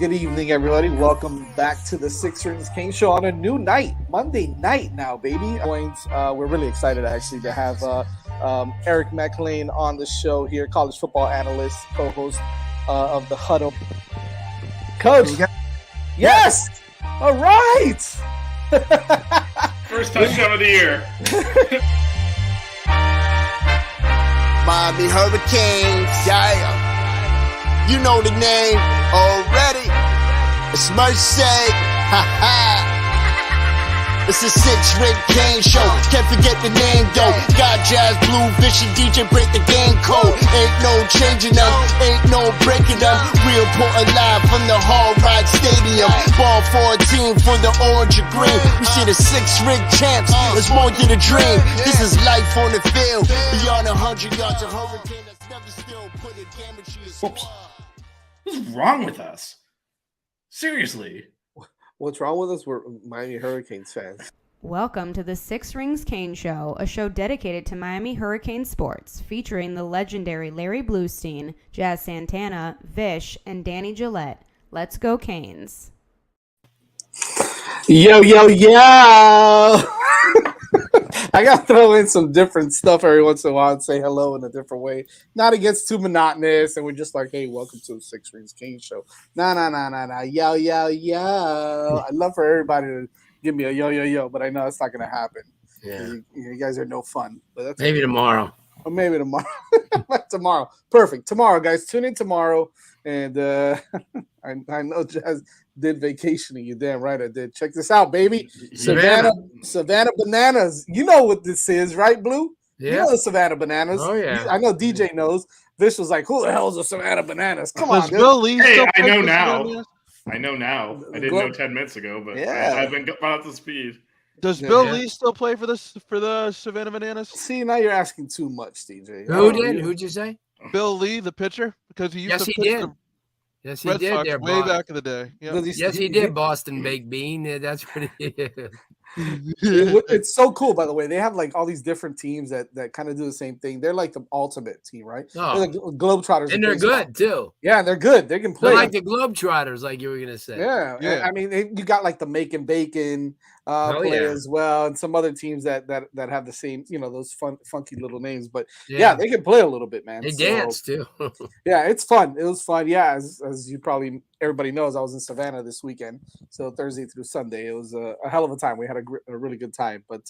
good evening, everybody. Welcome back to the Six Rings King Show on a new night, Monday night now, baby. We're really excited, actually, to have Eric McLean on the show here, college football analyst, co-host of The Huddle. Coach, yes! All right! First touchdown of the year. Miami Hurricanes, yeah. You know the name already. It's Mercy. Ha ha. It's a six-ring Kane show. Can't forget the name though. Got Jazz, Blue, Vision, DJ, break the game code. Ain't no changing them, ain't no breaking them. Real Portland live from the Hall Rock Stadium. Ball 14 for the orange and green. We see the six-ring champs. There's more to the dream. This is life on the field. Beyond 100 yards of hurricane that's never still put a damage to your squad. What's wrong with us? Seriously. What's wrong with us? We're Miami Hurricanes fans. Welcome to the Six Rings Kane Show, a show dedicated to Miami Hurricane sports, featuring the legendary Larry Bluestein, Jazz Santana, Vish, and Danny Gillette. Let's go Canes. Yo, yo, yo! I got to throw in some different stuff every once in a while and say hello in a different way. Not against too monotonous, and we're just like, hey, welcome to the Six Rings King Show. Nah. Yo, yo, yo. I'd love for everybody to give me a yo, yo, yo, but I know it's not going to happen. Yeah. You guys are no fun. But that's maybe tomorrow. Or maybe tomorrow. Tomorrow. Perfect. Tomorrow, guys. Tune in tomorrow. And I know Jazz did vacationing. You're damn right I did. Check this out, baby. Savannah Bananas. You know what this is, right, Blue? Yeah. You know the Savannah Bananas. Oh, yeah. I know DJ knows. Vish was like, who the hell is the Savannah Bananas? Come on, Bill Lee Hey, I know play now. Bananas? I know now. I didn't know 10 minutes ago, but Yeah. I've been brought up to speed. Does Bill Lee still play for the Savannah Bananas? See, now you're asking too much, DJ. Who did? Who'd you say? Bill Lee, the pitcher, because he used Yes, to he pitch did. the Yes, he Red did. Sox There, way back in the day. Yeah. Yes, he did. Boston baked bean. Yeah, that's pretty. It's so cool, by the way. They have like all these different teams that kind of do the same thing. They're like the ultimate team, right? Oh. They're like Globetrotters. And they're good too. Yeah, they're good. They can play. They're like the Globetrotters, like you were gonna say. Yeah. I mean, you got like the Make and Bacon play as well, and some other teams that have the same, those funky little names. But yeah, they can play a little bit, man. They dance too. Yeah, it's fun. It was fun. Yeah, as you probably everybody knows, I was in Savannah this weekend, so Thursday through Sunday. It was a hell of a time. We had a really good time. But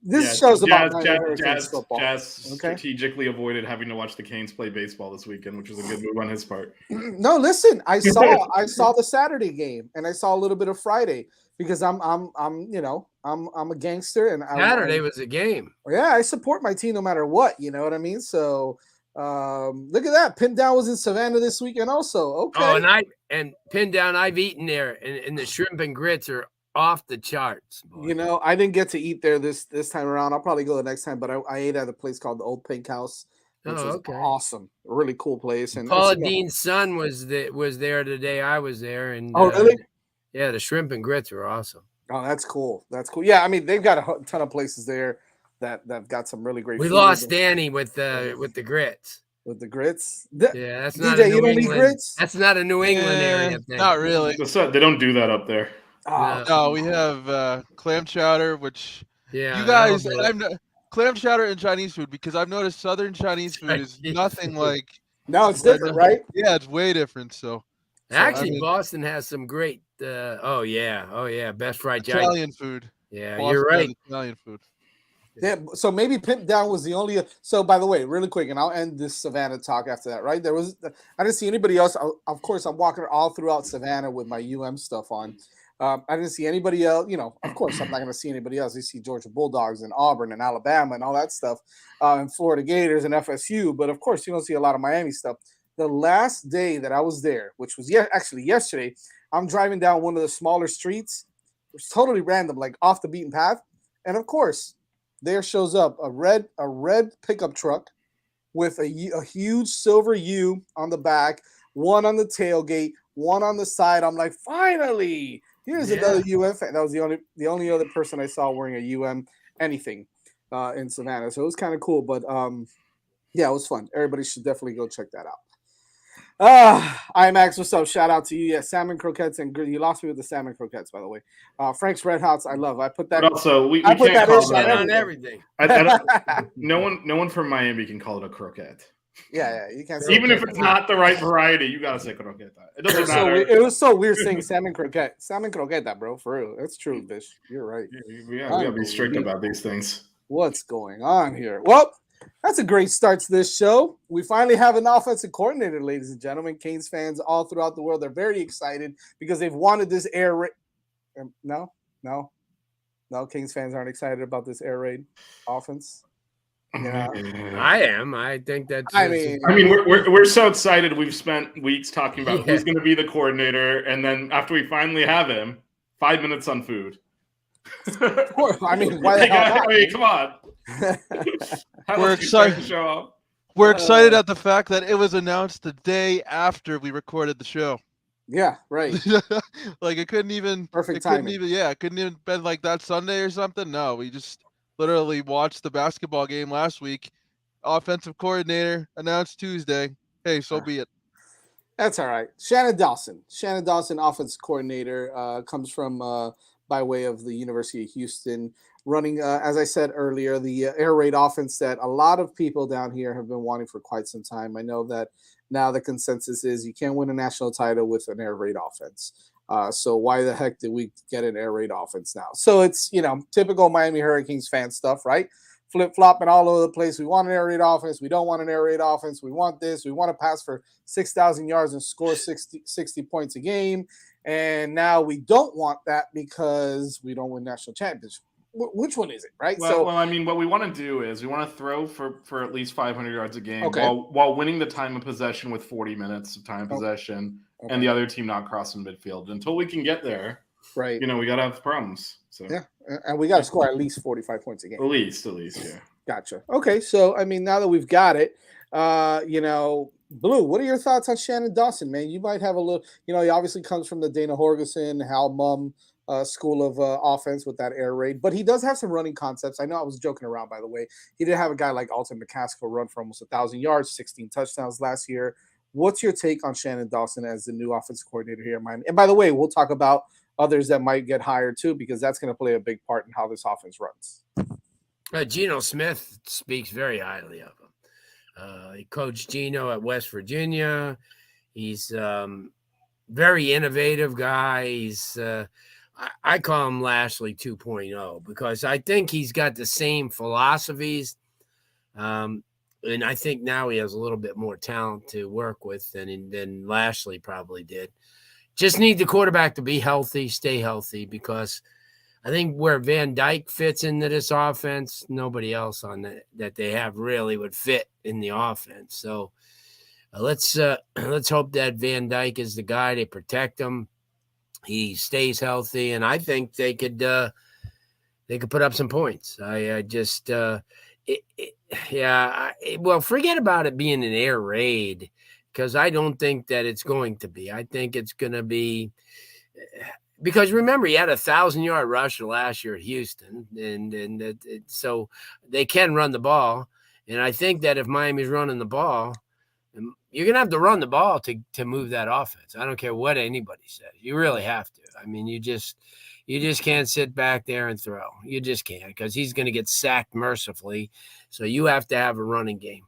this show's about football. Jazz strategically avoided having to watch the Canes play baseball this weekend, which was a good move on his part. No, listen, I saw the Saturday game and I saw a little bit of Friday because I'm a gangster and Saturday was a game. Yeah, I support my team no matter what. You know what I mean? So look at that. Pin Down was in Savannah this weekend also. Okay. Oh, and Pin Down, I've eaten there, and the shrimp and grits are off the charts. Boy. I didn't get to eat there this time around. I'll probably go the next time, but I ate at a place called the Old Pink House, which was awesome. A really cool place. And Paula Dean's son was there the day I was there. And really? Yeah, the shrimp and grits were awesome. Oh, that's cool. That's cool. Yeah, I mean, they've got a ton of places there that've got some really great We food. lost Danny with the grits. With the grits? Yeah, that's not DJ, a New England. Grits? That's not a New England area thing. Not really. They don't do that up there. No, we have clam chowder, which you guys, clam chowder and Chinese food, because I've noticed Southern Chinese food is nothing like. No, it's different, right? Yeah, it's way different. So actually, Boston has some great. Best fried Italian food. Yeah, Boston you're right. Italian food. Yeah, so maybe Pimp Down was the only. So by the way, really quick, and I'll end this Savannah talk after that. Right, I didn't see anybody else. Of course, I'm walking all throughout Savannah with my stuff on. I didn't see anybody else. Of course, I'm not going to see anybody else. You see Georgia Bulldogs and Auburn and Alabama and all that stuff, and Florida Gators and FSU. But of course, you don't see a lot of Miami stuff. The last day that I was there, which was actually yesterday, I'm driving down one of the smaller streets. It was totally random, like off the beaten path, and of course, there shows up a red pickup truck with a huge silver U on the back, one on the tailgate, one on the side. I'm like, finally. Here's another UM fan. That was the only other person I saw wearing a UM anything in Savannah. So it was kind of cool. But it was fun. Everybody should definitely go check that out. IMAX, what's up? Shout out to you. Yeah, salmon croquettes and you lost me with the salmon croquettes, by the way. Frank's Red Hots, I love. I put that. But also, we I put can't that call in on everything. no one from Miami can call it a croquette. Yeah, you can't say Even if it's not the right variety, you gotta say croqueta. It doesn't matter. It was so weird saying salmon croqueta, bro. For real, that's true, bitch. You're right. We gotta be strict about these things. What's going on here? Well, that's a great start to this show. We finally have an offensive coordinator, ladies and gentlemen. Canes fans all throughout the world are very excited because they've wanted this air raid. No, Canes fans aren't excited about this air raid offense. Yeah, I am. I think that's. I mean, we're so excited. We've spent weeks talking about who's going to be the coordinator, and then after we finally have him, 5 minutes on food. I mean, why the hell not? I mean, come on. We're excited. We're excited at the fact that it was announced the day after we recorded the show. Yeah, right. Like it couldn't even. Perfect timing. It couldn't even been like that Sunday or something. No, we just literally watched the basketball game last week. Offensive coordinator announced Tuesday. Hey, so be it. That's all right. Shannon Dawson, offensive coordinator, comes from by way of the University of Houston, running, as I said earlier, the air raid offense that a lot of people down here have been wanting for quite some time. I know that now the consensus is you can't win a national title with an air raid offense. So why the heck did we get an air raid offense now? So it's, typical Miami Hurricanes fan stuff, right? Flip-flopping all over the place. We want an air raid offense. We don't want an air raid offense. We want this. We want to pass for 6,000 yards and score 60 points a game. And now we don't want that because we don't win national championships. Which one is it, right? Well, I mean, what we want to do is we want to throw for at least 500 yards a game while winning the time of possession with 40 minutes of time of possession and the other team not crossing midfield. Until we can get there, right? We got to have problems. So yeah, and we got to score at least 45 points a game. At least, yeah. Gotcha. Okay, so I mean, now that we've got it, Blue, what are your thoughts on Shannon Dawson, man? You might have a little, he obviously comes from the Dana Horgerson, Hal Mum school of offense with that air raid, but he does have some running concepts. I know I was joking around, by the way. He did have a guy like Alton McCaskill run for almost 1,000 yards, 16 touchdowns last year. What's your take on Shannon Dawson as the new offensive coordinator here in Miami? And by the way, we'll talk about others that might get hired too, because that's going to play a big part in how this offense runs. Geno Smith speaks very highly of him. He coached Geno at West Virginia. He's very innovative guy. He's I call him Lashley 2.0 because I think he's got the same philosophies. And I think now he has a little bit more talent to work with than Lashley probably did. Just need the quarterback to be healthy, stay healthy, because I think where Van Dyke fits into this offense, nobody else on that they have really would fit in the offense. So let's hope that Van Dyke is the guy. They protect him. He stays healthy, and I think they could put up some points. Well, forget about it being an air raid, because I don't think that it's going to be. I think it's going to be because remember he had 1,000-yard rush last year at Houston, and so they can run the ball. And I think that if Miami's running the ball, you're going to have to run the ball to move that offense. I don't care what anybody says. You really have to. I mean, you just can't sit back there and throw. You just can't, because he's going to get sacked mercifully. So you have to have a running game.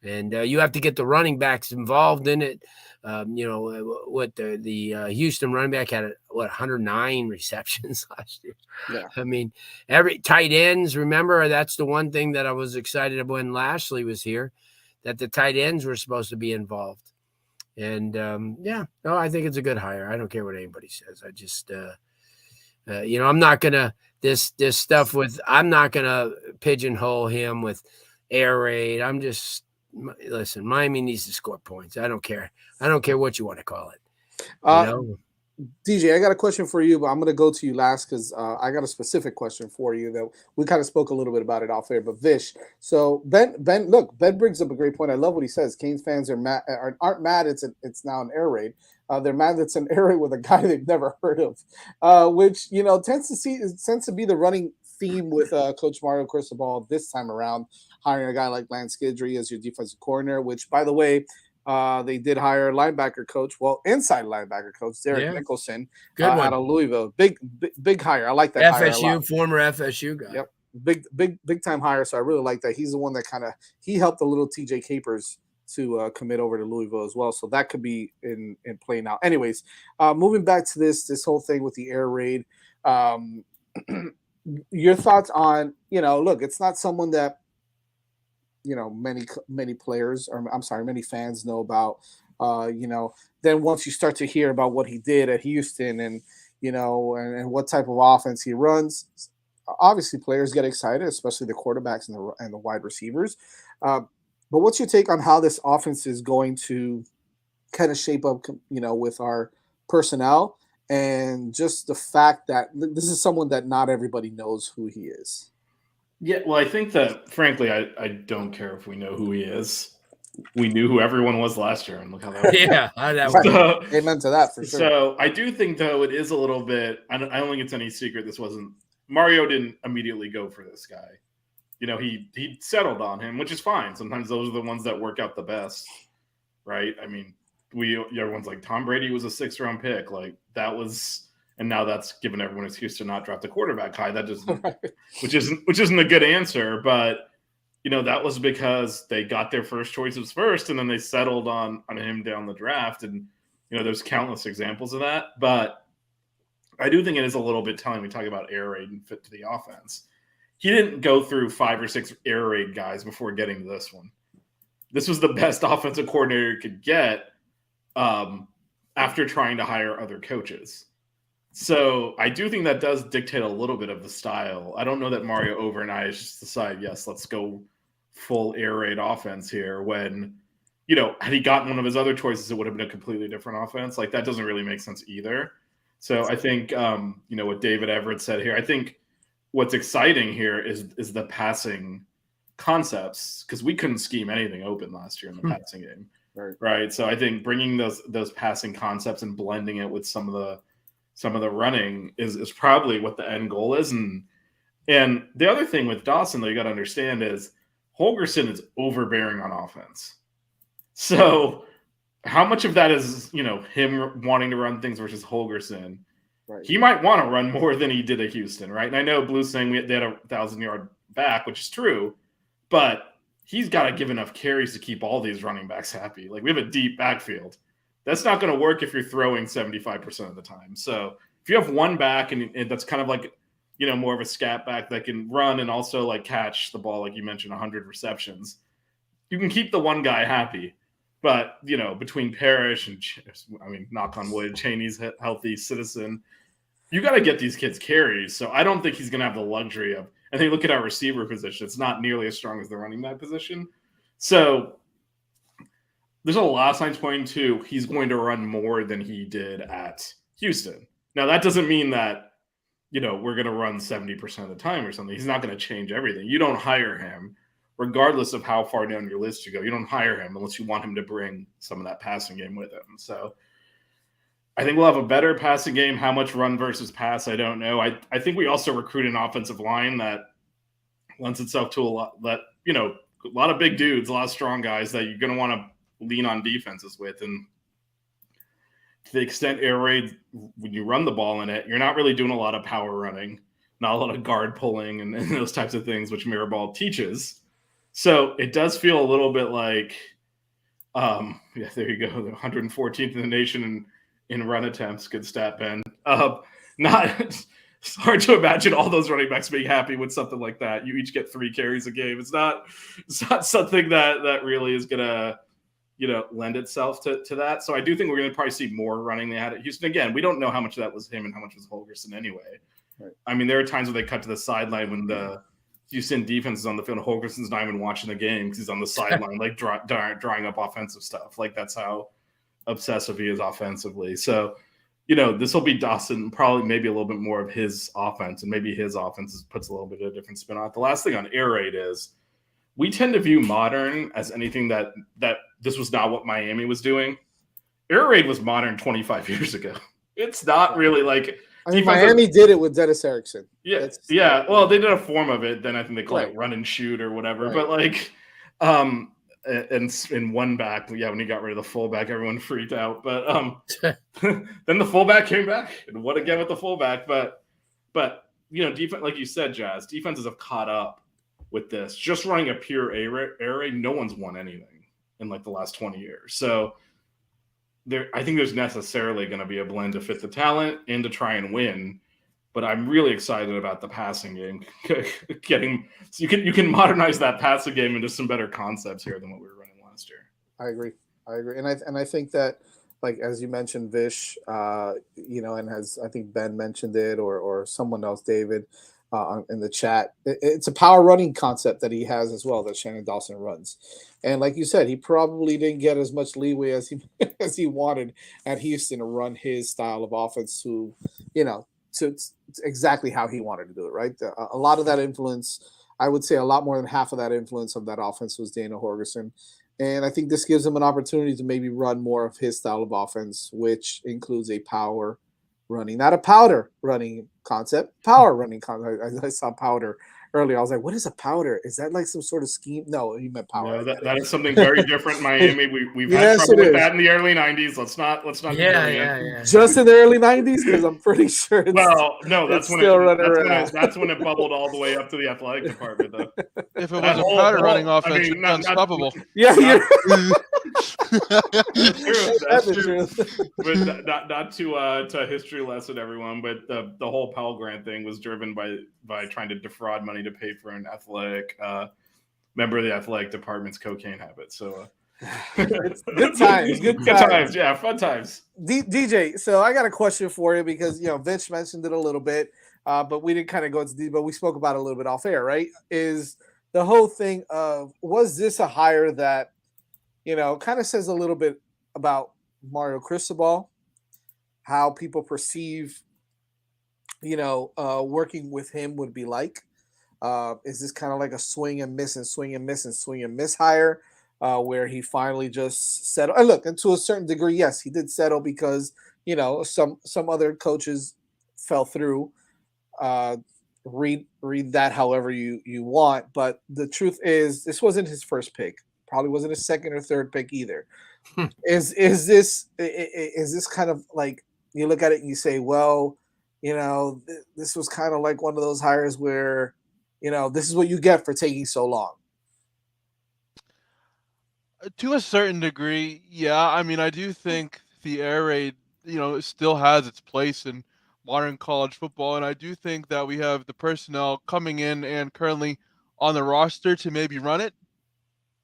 And you have to get the running backs involved in it. What the Houston running back had 109 receptions last year. Yeah. I mean, every tight ends, remember, that's the one thing that I was excited about when Lashley was here, that the tight ends were supposed to be involved. And I think it's a good hire. I don't care what anybody says. I just, I'm not going to, this stuff with, I'm not going to pigeonhole him with air raid. Listen, Miami needs to score points. I don't care. I don't care what you want to call it. DJ, I got a question for you, but I'm going to go to you last because I got a specific question for you that we kind of spoke a little bit about it off air. But Vish, so Ben brings up a great point. I love what he says. Canes fans aren't mad. It's now an air raid. They're mad it's an air raid with a guy they've never heard of, which tends to be the running theme with Coach Mario Cristobal this time around, hiring a guy like Lance Guidry as your defensive coordinator. Which, by the way, They did hire linebacker coach, inside linebacker coach Derek Nicholson out of Louisville. Big hire. I like that hire a lot. Former FSU guy. Yep, big time hire. So I really like that. He's the one that he helped the little TJ Capers to commit over to Louisville as well. So that could be in play now. Anyways, moving back to this whole thing with the air raid. Your thoughts on, look, it's not someone that, many players, or I'm sorry, many fans know about, then once you start to hear about what he did at Houston and, and what type of offense he runs, obviously players get excited, especially the quarterbacks and the wide receivers. But what's your take on how this offense is going to kind of shape up, with our personnel and just the fact that this is someone that not everybody knows who he is? Yeah, well, I think that, frankly, I don't care if we know who he is. We knew who everyone was last year, and look how that was. Yeah, amen to that, for sure. So I do think, though, it is a little bit – I don't think it's any secret this wasn't – Mario didn't immediately go for this guy. He settled on him, which is fine. Sometimes those are the ones that work out the best, right? I mean, everyone's like, Tom Brady was a 6th-round pick. Like, that was – and now that's given everyone an excuse to not draft a quarterback high. That just which isn't a good answer. But that was because they got their first choices first, and then they settled on him down the draft. And there's countless examples of that. But I do think it is a little bit telling. We talk about air raid and fit to the offense. He didn't go through 5 or 6 air raid guys before getting to this one. This was the best offensive coordinator could get after trying to hire other coaches. So I do think that does dictate a little bit of the style. I don't know that Mario overnight just decide, yes, let's go full air raid offense here when, had he gotten one of his other choices, it would have been a completely different offense. Like, that doesn't really make sense either. So I think, what David Everett said here, I think what's exciting here is the passing concepts, because we couldn't scheme anything open last year in the passing game. Right. So I think bringing those passing concepts and blending it with some of the running is probably what the end goal is. And the other thing with Dawson that you got to understand is Holgorsen is overbearing on offense. So how much of that is, him wanting to run things versus Holgorsen? Right. He might want to run more than he did at Houston, right? And I know Blue's saying they had a 1,000-yard back, which is true, but he's got to give enough carries to keep all these running backs happy. Like, we have a deep backfield. That's not going to work if you're throwing 75% of the time. So if you have one back and that's kind of like, more of a scat back that can run and also like catch the ball, like you mentioned, 100 receptions, you can keep the one guy happy. But, between Parrish and, knock on wood, Chaney's healthy, Citizen, you got to get these kids carries. So I don't think he's going to have the luxury of, I think look at our receiver position. It's not nearly as strong as the running back position. So there's a lot of signs pointing to he's going to run more than he did at Houston. Now, that doesn't mean that, we're going to run 70% of the time or something. He's not going to change everything. You don't hire him, regardless of how far down your list you go. You don't hire him unless you want him to bring some of that passing game with him. So I think we'll have a better passing game. How much run versus pass, I don't know. I think we also recruit an offensive line that lends itself to a lot of big dudes, a lot of strong guys that you're going to want to lean on defenses with. And to the extent air raid, when you run the ball in it, you're not really doing a lot of power running, not a lot of guard pulling and those types of things, which Mirabal teaches. So it does feel a little bit like, there you go, the 114th in the nation in run attempts. Good stat, Ben. It's hard to imagine all those running backs being happy with something like that. You each get 3 carries a game. It's not something that really is going to, lend itself to that. So I do think we're going to probably see more running they had at Houston. Again, we don't know how much of that was him and how much was Holgorsen anyway. Right. I mean, there are times where they cut to the sideline when the Houston defense is on the field and Holgorsen's not even watching the game because he's on the sideline, like drawing up offensive stuff. Like, that's how obsessive he is offensively. So, this will be Dawson, probably maybe a little bit more of his offense, and maybe his offense puts a little bit of a different spin on it. The last thing on air raid is we tend to view modern as anything that this was not what Miami was doing. Air raid was modern 25 years ago. It's not really like Miami did it with Dennis Erickson. Yeah, yeah. Well, they did a form of it. Then I think they call it run and shoot or whatever. Right. But in one back. Yeah, when he got rid of the fullback, everyone freaked out. But then the fullback came back and won again with the fullback. But defense, like you said, Jazz, defenses have caught up with this. Just running a pure air raid, no one's won anything in like the last 20 years. So I think there's necessarily going to be a blend to fit the talent and to try and win. But I'm really excited about the passing game. You can modernize that passing game into some better concepts here than what we were running last year. I agree, and I think that, like as you mentioned, Vish, and as I think Ben mentioned it, or someone else, David, in the chat, it's a power running concept that he has as well, that Shannon Dawson runs. And like you said, he probably didn't get as much leeway as he wanted at Hairston to run his style of offense to exactly how he wanted to do it, right? A lot of that influence, I would say a lot more than half of that influence of that offense was Dana Holgerson. And I think this gives him an opportunity to maybe run more of his style of offense, which includes a power running, not a powder running concept, power running concept. I saw powder earlier. I was like, what is a powder? Is that like some sort of scheme? No, he meant power. No, that is something very different in Miami. We've had trouble with that in the early 90s. Let's not. Yeah. Just in the early 90s, because I'm pretty sure it's that's when it bubbled all the way up to the athletic department, though. If it was a powder running offense, it's unstoppable. That's true. But not to history lesson, everyone. But the whole Pell Grant thing was driven by trying to defraud money to pay for an athletic member of the athletic department's cocaine habit. So good times, yeah, fun times. DJ, so I got a question for you, because Vince mentioned it a little bit, but we didn't kind of go into detail, but we spoke about it a little bit off air, right? Is the whole thing of, was this a hire that kind of says a little bit about Mario Cristobal, how people perceive working with him would be like? Is this kind of like a swing and miss hire, where he finally just settled? And look, and to a certain degree, yes, he did settle because some other coaches fell through. Read that however you want, but the truth is, this wasn't his first pick. Probably wasn't his second or third pick either. Is this kind of like, you look at it and you say, well, this was kind of like one of those hires where this is what you get for taking so long? To a certain degree, yeah. I mean, I do think the air raid, still has its place in modern college football, and I do think that we have the personnel coming in and currently on the roster to maybe run it.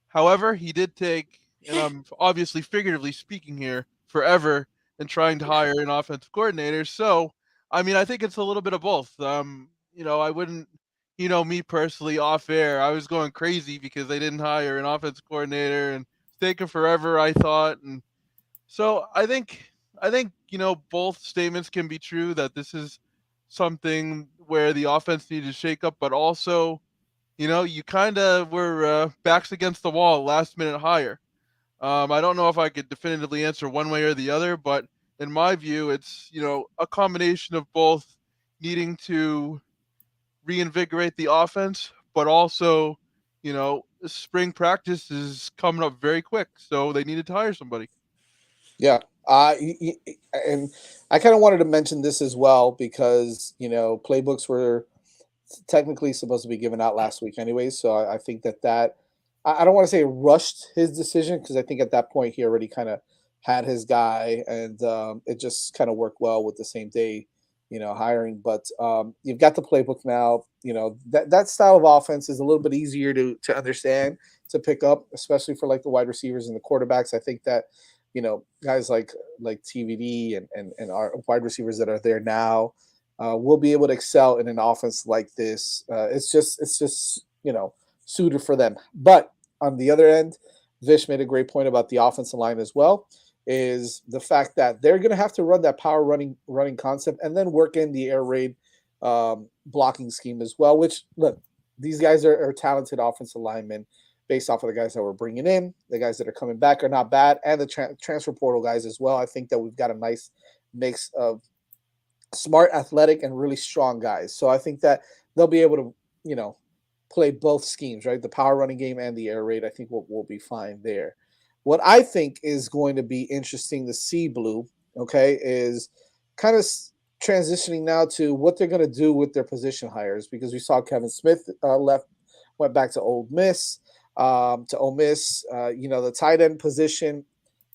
However, he did take, and I'm obviously figuratively speaking here, forever in trying to hire an offensive coordinator. So, I mean, I think it's a little bit of both. I wouldn't, me personally off air, I was going crazy because they didn't hire an offensive coordinator and it's taken forever, I thought. And so I think, both statements can be true, that this is something where the offense needed to shake up, but also, you kind of were backs against the wall, last minute hire. I don't know if I could definitively answer one way or the other, but in my view, it's, a combination of both needing to reinvigorate the offense, but also, spring practice is coming up very quick, so they needed to hire somebody. Yeah. And I kind of wanted to mention this as well, because, playbooks were technically supposed to be given out last week anyway. So I think that I don't want to say rushed his decision, because I think at that point he already kind of had his guy, and it just kind of worked well with the same day, hiring. But you've got the playbook now. That style of offense is a little bit easier to understand, to pick up, especially for like the wide receivers and the quarterbacks. I think that guys like TVD and our wide receivers that are there now will be able to excel in an offense like this. It's just suited for them. But on the other end, Vish made a great point about the offensive line as well, is the fact that they're going to have to run that power running concept and then work in the air raid blocking scheme as well, which, look, these guys are talented offensive linemen based off of the guys that we're bringing in. The guys that are coming back are not bad, and the transfer portal guys as well. I think that we've got a nice mix of smart, athletic, and really strong guys. So I think that they'll be able to, play both schemes, right? The power running game and the air raid. I think we'll be fine there. What I think is going to be interesting to see, Blue, okay, is kind of transitioning now to what they're going to do with their position hires, because we saw Kevin Smith went back to Ole Miss. The tight end position.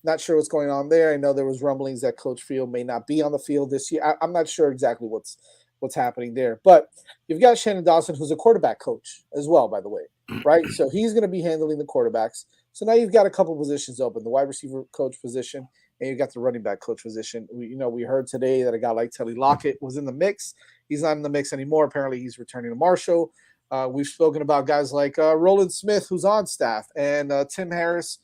Not sure what's going on there. I know there was rumblings that Coach Field may not be on the field this year. I'm not sure exactly what's happening there. But you've got Shannon Dawson, who's a quarterback coach as well, by the way, right? So he's going to be handling the quarterbacks. So now you've got a couple positions open, the wide receiver coach position, and you've got the running back coach position. We heard today that a guy like Telly Lockett was in the mix. He's not in the mix anymore. Apparently he's returning to Marshall. We've spoken about guys like Roland Smith, who's on staff, and Tim Harris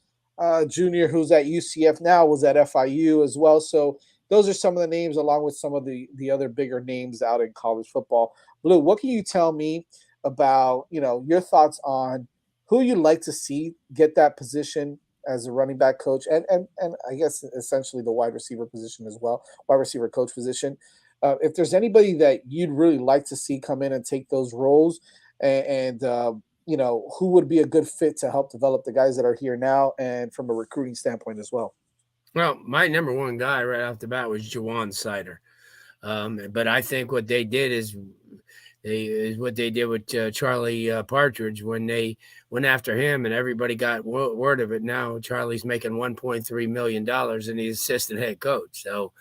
Jr., who's at UCF now, was at FIU as well. So those are some of the names, along with some of the other bigger names out in college football. Blue, what can you tell me about, your thoughts on who you'd like to see get that position as a running back coach, and I guess essentially the wide receiver position as well, wide receiver coach position. If there's anybody that you'd really like to see come in and take those roles, and who would be a good fit to help develop the guys that are here now, and from a recruiting standpoint as well. Well, my number one guy right off the bat was Jawan Sider. But I think what they did is what they did with Charlie Partridge when they went after him, and everybody got word of it. Now Charlie's making $1.3 million and he's assistant head coach. So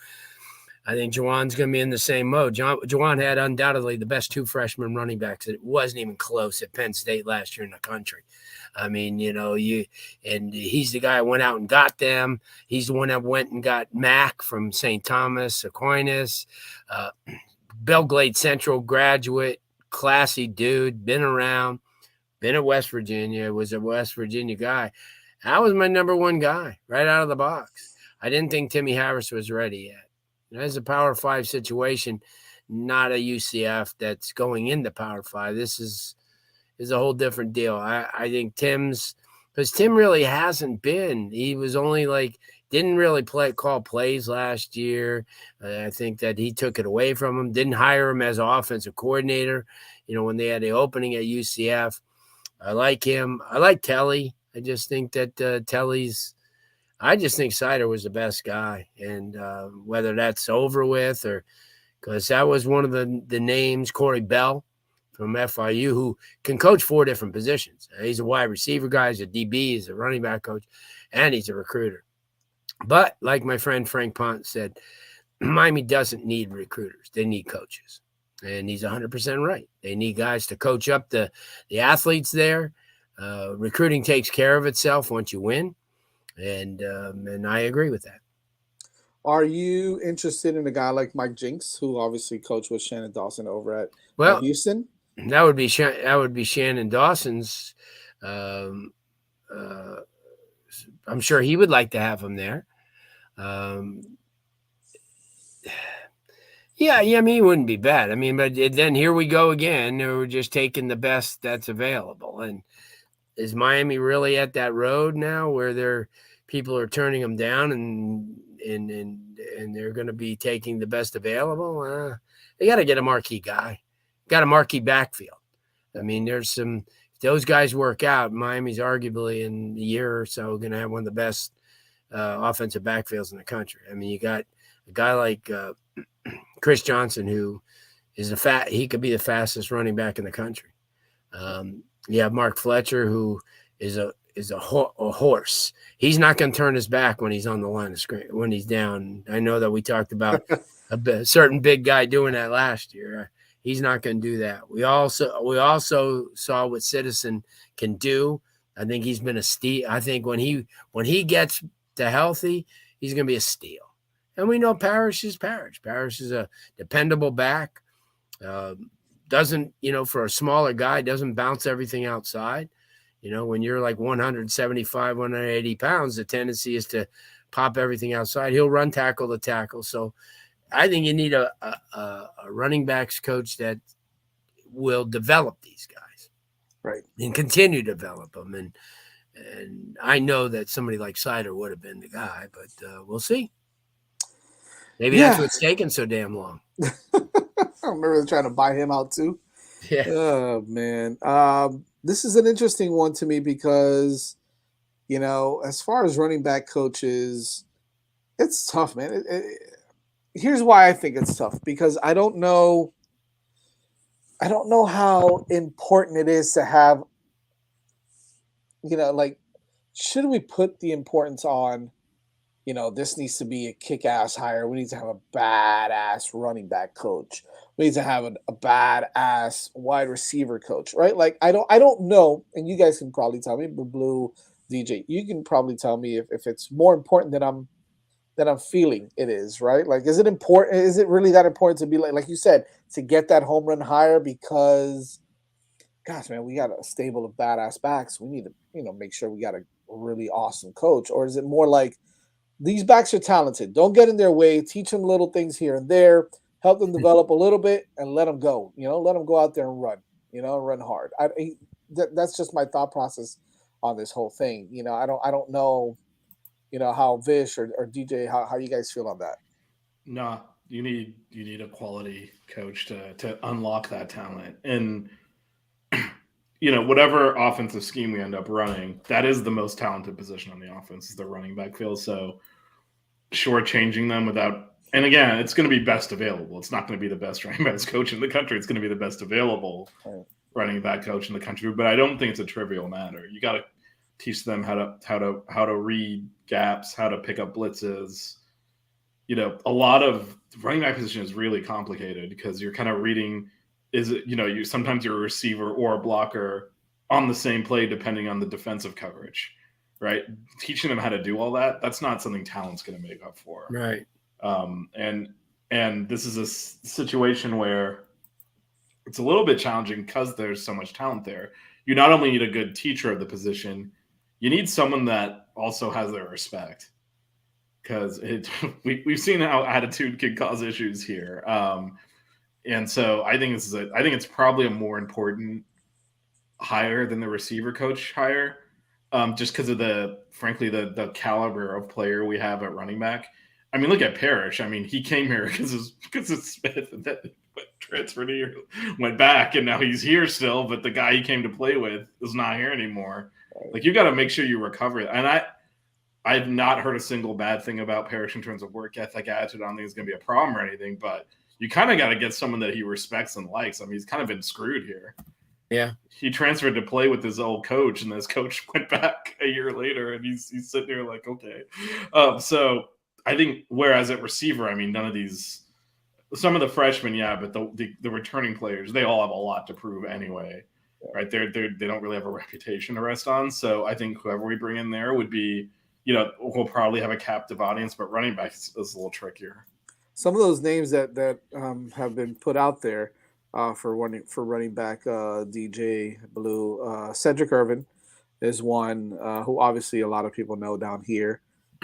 I think Jawan's going to be in the same mode. Jawan had undoubtedly the best two freshman running backs. It wasn't even close at Penn State last year in the country. I mean, and he's the guy who went out and got them. He's the one that went and got Mac from St. Thomas Aquinas, Belgrade Central graduate, classy dude, been around, been at West Virginia, was a West Virginia guy. That was my number one guy right out of the box. I didn't think Timmy Harris was ready yet. There's a Power 5 situation, not a UCF that's going into Power 5. This is a whole different deal. I think because Tim really hasn't been. He was only didn't really call plays last year. I think that he took it away from him, didn't hire him as an offensive coordinator, when they had the opening at UCF. I like him. I like Telly. I just think that I just think Sider was the best guy. And whether that's over with or because that was one of the names, Corey Bell from FIU, who can coach 4 different positions. He's a wide receiver guy, he's a DB, he's a running back coach, and he's a recruiter. But like my friend Frank Pont said, Miami doesn't need recruiters. They need coaches. And he's 100% right. They need guys to coach up the athletes there. Recruiting takes care of itself once you win. And I agree with that. Are you interested in a guy like Mike Jinks, who obviously coached with Shannon Dawson over at Houston? That would be Shannon Dawson's. I'm sure he would like to have him there. Yeah, I mean, it wouldn't be bad. I mean, but then here we go again. We're just taking the best that's available. And is Miami really at that road now where people are turning them down and they're going to be taking the best available? They got to get a marquee guy, got a marquee backfield. I mean, if those guys work out, Miami's arguably in a year or so going to have one of the best offensive backfields in the country. I mean, you got a guy like Chris Johnson, who is he could be the fastest running back in the country. You have Mark Fletcher, who is a horse. He's not going to turn his back when he's on the line of scrimmage, when he's down. I know that we talked about a certain big guy doing that last year. He's not going to do that. We also saw what Citizen can do. I think he's been a steal. I think when he gets to healthy, he's going to be a steal. And we know Parrish is Parrish. Parrish is a dependable back. Doesn't, for a smaller guy, doesn't bounce everything outside. When you're like 175, 180 pounds, the tendency is to pop everything outside. He'll run tackle to tackle. So I think you need a running backs coach that will develop these guys. Right. And continue to develop them. And I know that somebody like Sider would have been the guy, but we'll see. Maybe that's what's taking so damn long. I remember trying to buy him out too. Yeah. Oh man, this is an interesting one to me because as far as running back coaches, it's tough, man. Here's why I think it's tough because I don't know. I don't know how important it is to have, like, should we put the importance on, this needs to be a kick-ass hire. We need to have a badass running back coach. We need to have a badass wide receiver coach, right? Like, I don't know, and you guys can probably tell me, Blue, DJ, you can probably tell me if it's more important than I'm feeling it is, right? Like, is it important? Is it really that important to be like you said, to get that home run hire? Because, gosh, man, we got a stable of badass backs. We need to, make sure we got a really awesome coach. Or is it more like these backs are talented? Don't get in their way. Teach them little things here and there. Help them develop a little bit and let them go. Let them go out there and run. Run hard. That's just my thought process on this whole thing. I don't know how Vish or DJ, how you guys feel on that? No, you need a quality coach to unlock that talent. And whatever offensive scheme we end up running, that is the most talented position on the offense is the running back field. So shortchanging them without, and again, it's going to be best available. It's not going to be the best running backs coach in the country. It's going to be the best available running back coach in the country. But I don't think it's a trivial matter. You got to teach them how to read gaps, how to pick up blitzes. A lot of running back position is really complicated because you're kind of reading. Is it you sometimes you're a receiver or a blocker on the same play depending on the defensive coverage, right? Teaching them how to do all that's not something talent's going to make up for, Right? And this is a situation where it's a little bit challenging because there's so much talent there. You not only need a good teacher of the position, you need someone that also has their respect, because we've seen how attitude can cause issues here. And so I think it's probably a more important hire than the receiver coach hire, just because of the caliber of player we have at running back. I mean, look at Parrish. I mean, he came here because of Smith, and then transferred here, went back, and now he's here still. But the guy he came to play with is not here anymore. Like, you got to make sure you recover it. And I've not heard a single bad thing about Parrish in terms of work ethic, attitude. I don't think it's going to be a problem or anything, but you kind of got to get someone that he respects and likes. I mean, he's kind of been screwed here. Yeah. He transferred to play with his old coach, and this coach went back a year later, and he's sitting there like, okay. So I think, whereas at receiver, I mean, none of these, some of the freshmen, yeah, but the returning players, they all have a lot to prove anyway, right? They don't really have a reputation to rest on. So I think whoever we bring in there would be, we'll probably have a captive audience, but running back is a little trickier. Some of those names that have been put out there for running back, DJ Blue, Cedric Irvin is one who obviously a lot of people know down here.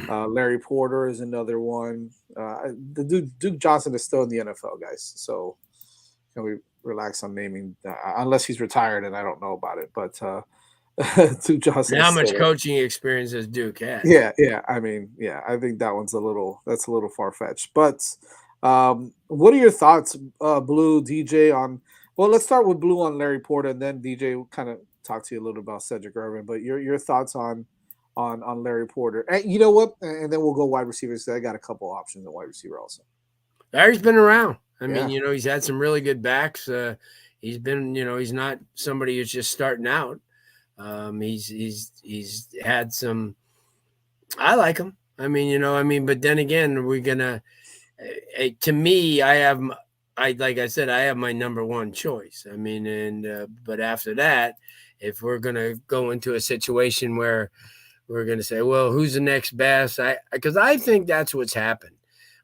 Larry Porter is another one. The Duke Johnson is still in the NFL, guys. So can we relax on naming unless he's retired and I don't know about it. But Duke Johnson. How much coaching experience has Duke had? Yeah. I mean, I think that's a little far fetched. But what are your thoughts, Blue, DJ, on? Well, let's start with Blue on Larry Porter, and then DJ will kind of talk to you a little about Cedric Irvin. But your thoughts on Larry Porter, and you know what? And then we'll go wide receivers. So I got a couple options at wide receiver also. Larry's been around. I mean, he's had some really good backs. He's been, he's not somebody who's just starting out. He's had some. I like him. I mean, but then again, we're gonna. To me, like I said, I have my number one choice. I mean, but after that, if we're gonna go into a situation where we're gonna say, well, who's the next best? Because I think that's what's happened.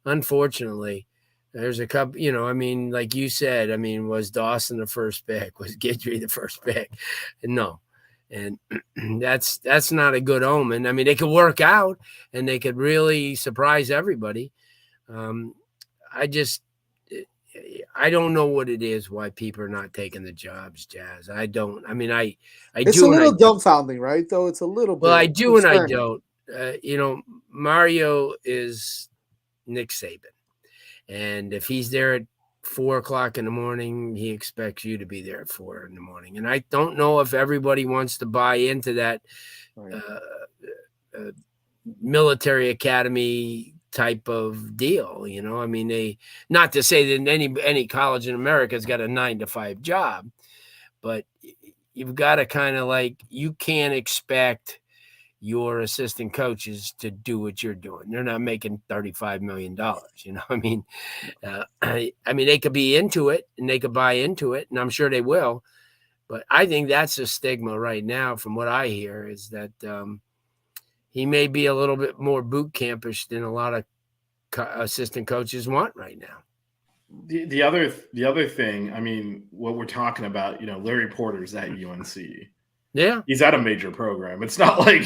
Unfortunately, there's a couple. I mean, like you said, I mean, was Dawson the first pick? Was Guidry the first pick? No. And that's not a good omen. I mean, they could work out and they could really surprise everybody. I don't know what it is, why people are not taking the jobs, Jazz. I don't. I mean, it's do. It's a little dumbfounding, right? Though it's a little. Well, I do and I don't. Mario is Nick Saban, and if he's there at 4:00 in the morning, he expects you to be there at 4 in the morning. And I don't know if everybody wants to buy into that military academy type of deal. I mean, not to say that any college in America has got a 9-to-5 job, but you've got to kind of you can't expect your assistant coaches to do what you're doing. They're not making $35 million. I mean, they could be into it and they could buy into it, and I'm sure they will. But I think that's a stigma right now, from what I hear, is that he may be a little bit more boot campish than a lot of assistant coaches want right now. The other thing, I mean, what we're talking about, Larry Porter's at UNC. Yeah, he's at a major program. It's not like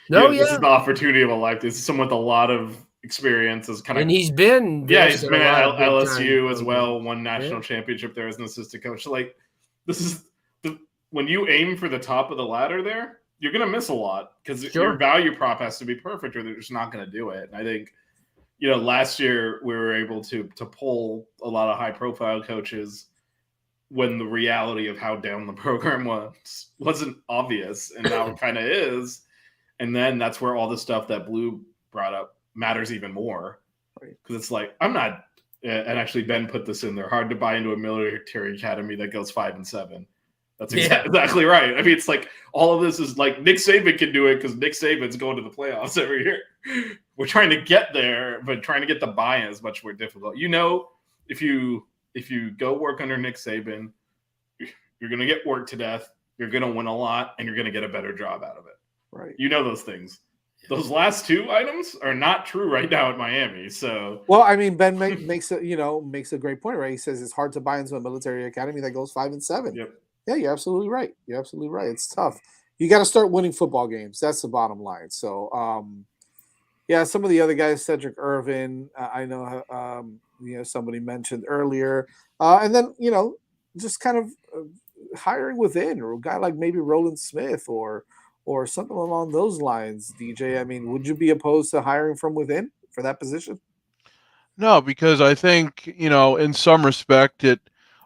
this is the opportunity of a life. This is someone with a lot of experience. And he's been at LSU as well. Won national championship there as an assistant coach. This is when you aim for the top of the ladder there, you're going to miss a lot because your value prop has to be perfect, or they're just not going to do it. And I think last year we were able to pull a lot of high profile coaches when the reality of how down the program wasn't obvious, and now it kind of is. And then that's where all the stuff that Blue brought up matters even more, because it's I'm not. And actually, Ben put this in there. Hard to buy into a military academy that goes 5-7. That's exactly right. I mean, it's all of this is Nick Saban can do it because Nick Saban's going to the playoffs every year. We're trying to get there, but trying to get the buy-in is much more difficult. If you go work under Nick Saban, you're going to get worked to death. You're going to win a lot, and you're going to get a better job out of it. Right. Those things. Those last two items are not true right now at Miami. So, well, I mean, Ben makes a great point, right? He says it's hard to buy into a military academy that goes 5-7. Yep. Yeah, you're absolutely right. It's tough. You got to start winning football games. That's the bottom line. So, some of the other guys, Cedric Irvin, I know, somebody mentioned earlier, and then just kind of hiring within, or a guy like maybe Roland Smith or something along those lines. DJ, I mean, would you be opposed to hiring from within for that position? No, because I think in some respect it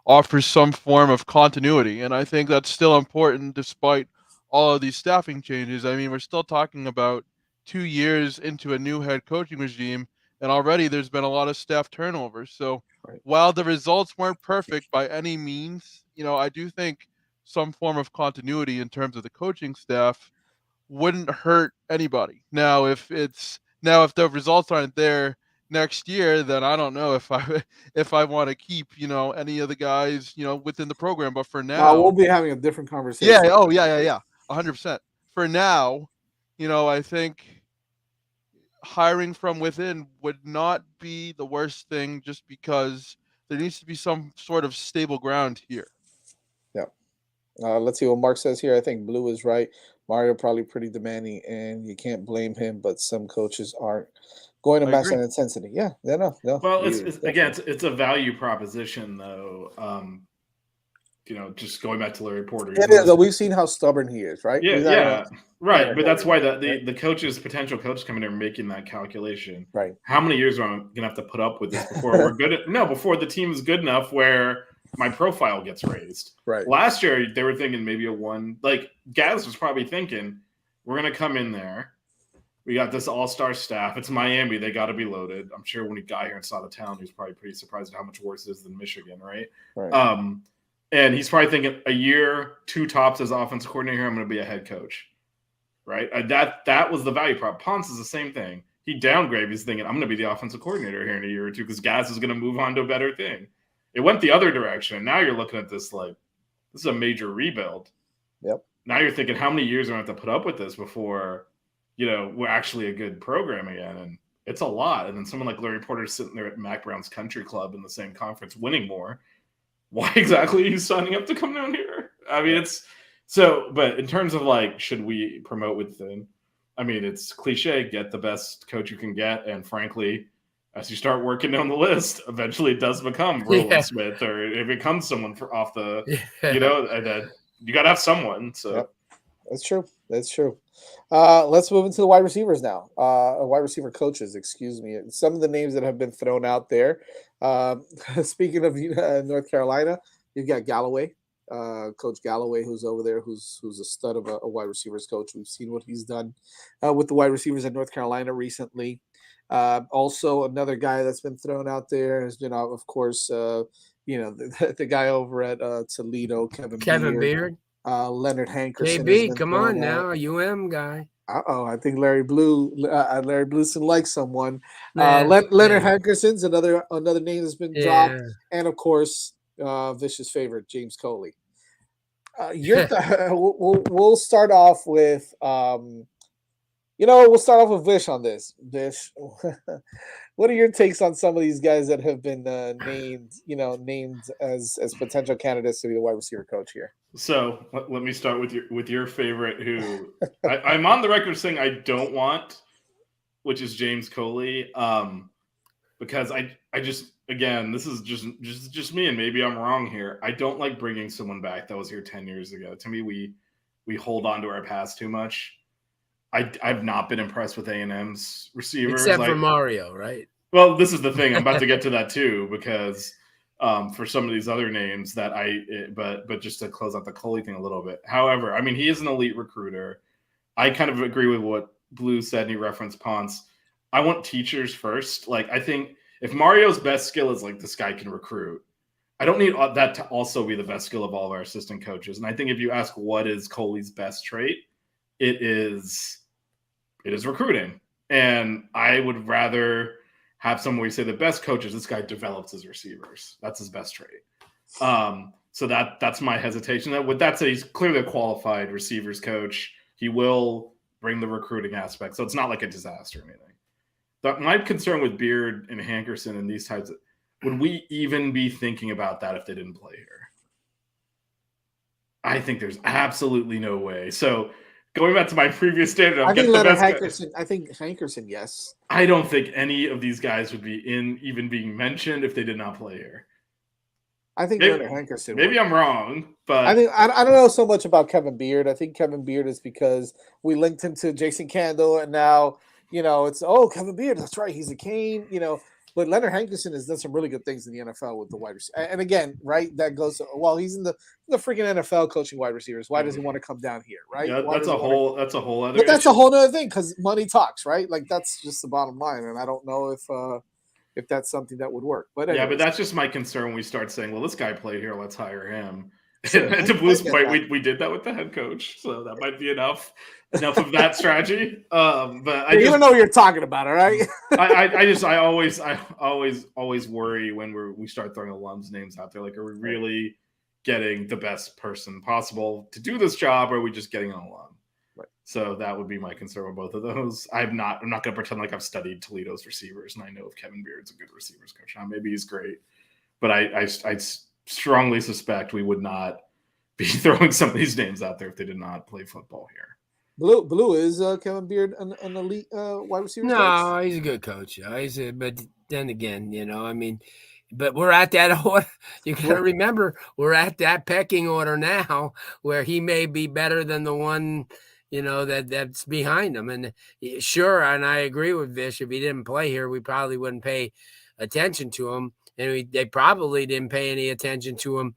offers some form of continuity, and I think that's still important despite all of these staffing changes. I mean, we're still talking about 2 years into a new head coaching regime, and already there's been a lot of staff turnover. So while the results weren't perfect by any means, I do think some form of continuity in terms of the coaching staff wouldn't hurt anybody. Now, if the results aren't there next year, then I don't know if I want to keep any of the guys within the program. But for now, we'll be having a different conversation. Yeah. Oh yeah. 100%. For now, I think hiring from within would not be the worst thing, just because there needs to be some sort of stable ground here. Yeah. Let's see what Mark says here. I think Blue is right. Mario probably pretty demanding, and you can't blame him, but some coaches aren't going to match that intensity. Yeah. No. Well, it's a value proposition, though. Just going back to Larry Porter. Yeah, we've seen how stubborn he is, right? Yeah. Right. But that's why the coaches, potential coaches coming in, are making that calculation. Right. How many years am I going to have to put up with this before we're good? Before the team is good enough where my profile gets raised. Right. Last year, they were thinking maybe a one. Gaz was probably thinking, we're going to come in there. We got this all-star staff. It's Miami. They got to be loaded. I'm sure when he got here and saw the town, he was probably pretty surprised at how much worse it is than Michigan, right? And he's probably thinking a year, 2 tops as offensive coordinator, I'm going to be a head coach, right? That was the value prop. Ponce is the same thing. He downgraded. He's thinking, I'm going to be the offensive coordinator here in a year or two because Gaz is going to move on to a better thing. It went the other direction, and now you're looking at this this is a major rebuild. Yep. Now you're thinking, how many years do I have to put up with this before, we're actually a good program again? And it's a lot. And then someone like Larry Porter sitting there at Mac Brown's country club in the same conference winning more. Why exactly are you signing up to come down here? I mean, but in terms of should we promote within? I mean, it's cliche, get the best coach you can get. And frankly, as you start working down the list, eventually it does become Roland Smith, or it becomes someone off the, and then you got to have someone. So, That's true. That's true. Let's move into the wide receivers now. Wide receiver coaches, excuse me. Some of the names that have been thrown out there. Speaking of North Carolina, you've got Galloway, Coach Galloway, who's over there, who's a stud of a wide receivers coach. We've seen what he's done with the wide receivers in North Carolina recently. Also, another guy that's been thrown out there has been, of course, the guy over at Toledo, Kevin Beard. Leonard Hankerson. KB, come on now, UM guy. I think Larry Blueson likes someone. Leonard Hankerson's another name that's been dropped, and of course, Vish's favorite, James Coley. We'll start off with we'll start off with Vish on this. Vish, what are your takes on some of these guys that have been named as potential candidates to be the wide receiver coach here? So let me start with your favorite, who I'm on the record saying I don't want, which is James Coley, because I just, again, this is just me, and maybe I'm wrong here. I don't like bringing someone back that was here 10 years ago. To me, we hold on to our past too much. I've not been impressed with A&M's receivers. Except for Mario, right? Well, this is the thing. I'm about to get to that too, because for some of these other names that but just to close out the Coley thing a little bit. However, I mean, he is an elite recruiter. I kind of agree with what Blue said, and he referenced Ponce. I want teachers first. Like, I think if Mario's best skill is like this guy can recruit, I don't need that to also be the best skill of all of our assistant coaches. And I think if you ask what is Coley's best trait, it is recruiting. And I would rather have someone where you say the best coach is this guy develops his receivers. That's his best trait. So that's my hesitation. With that said, he's clearly a qualified receivers coach. He will bring the recruiting aspect. So it's not like a disaster or anything. But my concern with Beard and Hankerson and these types would we even be thinking about that if they didn't play here? I think there's absolutely no way. So going back to my previous standard, I think Leonard Hankerson. I think Hankerson, yes. I don't think any of these guys would be even being mentioned if they did not play here. I think Leonard Hankerson. Maybe I'm wrong, but I don't know so much about Kevin Beard. I think Kevin Beard is because we linked him to Jason Candle, and now it's Kevin Beard. That's right, he's a Cane. But Leonard Hankerson has done some really good things in the NFL with the wide receiver. And again, right, that goes he's in the freaking NFL coaching wide receivers. Why does he want to come down here, right? Yeah, that's a whole other. But that's a whole other thing because money talks, right? Like that's just the bottom line. And I don't know if that's something that would work. But anyways. Yeah, but that's just my concern when we start saying, well, this guy played here, let's hire him. And to Blue's point, we did that with the head coach, so that might be enough of that strategy. But you don't know what you're talking about, all right? I always worry when we start throwing alums names out there. Like, are we really getting the best person possible to do this job, or are we just getting an alum? Right. So that would be my concern with both of those. I'm not going to pretend like I've studied Toledo's receivers and I know if Kevin Beard's a good receivers coach. Now, maybe he's great, but I strongly suspect we would not be throwing some of these names out there if they did not play football here. Blue is Kevin Beard an elite wide receiver? No, he's a good coach. But then again, but we're at that order. You got to remember, we're at that pecking order now where he may be better than the one, that's behind him. And sure, and I agree with Vish. If he didn't play here, we probably wouldn't pay attention to him. And they probably didn't pay any attention to him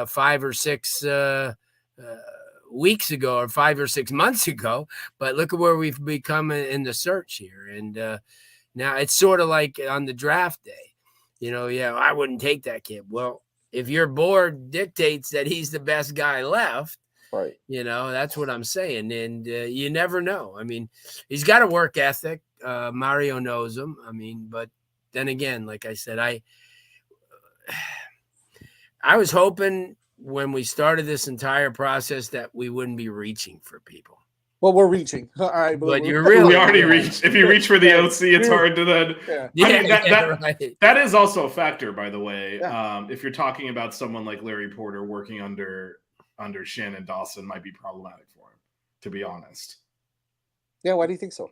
5 or 6 weeks ago or 5 or 6 months ago. But look at where we've become in the search here. And now it's sort of like on the draft day. I wouldn't take that kid. Well, if your board dictates that he's the best guy left, right? That's what I'm saying. And you never know. I mean, he's got a work ethic. Mario knows him. But then again, like I said, I was hoping when we started this entire process that we wouldn't be reaching for people. Well, we're reaching. All right, but we already reached. If you reach for the OC, it's hard to then. Yeah. Right. That is also a factor, by the way. Yeah. If you're talking about someone like Larry Porter working under Shannon Dawson, might be problematic for him, to be honest. Yeah, why do you think so?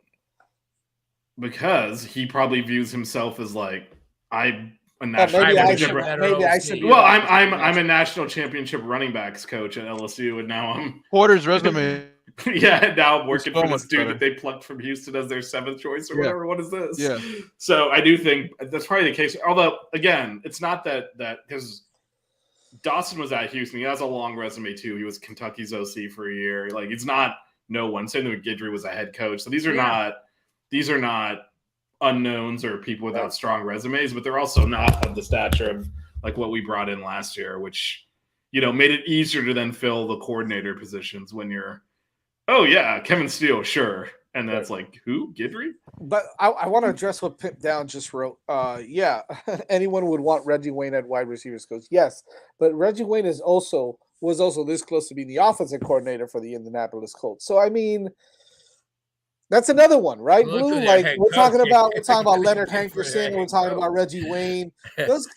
Because he probably views himself as like I'm a national I'm a national championship running backs coach at LSU, and now I'm Porter's resume Yeah, now I'm working so for this much dude better. that they plucked from Houston as their 7th choice or Yeah. whatever. What is this? Yeah. So I do think that's probably the case. Although, again, it's not that because Dawson was at Houston. He has a long resume too. He was Kentucky's OC for a year. Like, he's not no one. Same with Guidry was a head coach. So these are not unknowns or people without strong resumes, but they're also not of the stature of like what we brought in last year, which, you know, made it easier to then fill the coordinator positions when you're, oh yeah, Kevin Steele, sure. And that's like, who? Guidry? But I want to address what Pip Down just wrote. Yeah, anyone would want Reggie Wayne at wide receivers coach. Yes, but Reggie Wayne was also this close to being the offensive coordinator for the Indianapolis Colts. So I mean, that's another one, right, Blue? Like we're talking about Leonard Hankerson, we're talking about Reggie Wayne,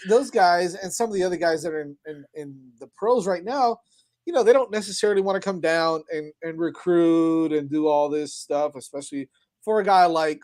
those guys, and some of the other guys that are in the pros right now. You know, they don't necessarily want to come down and recruit and do all this stuff, especially for a guy like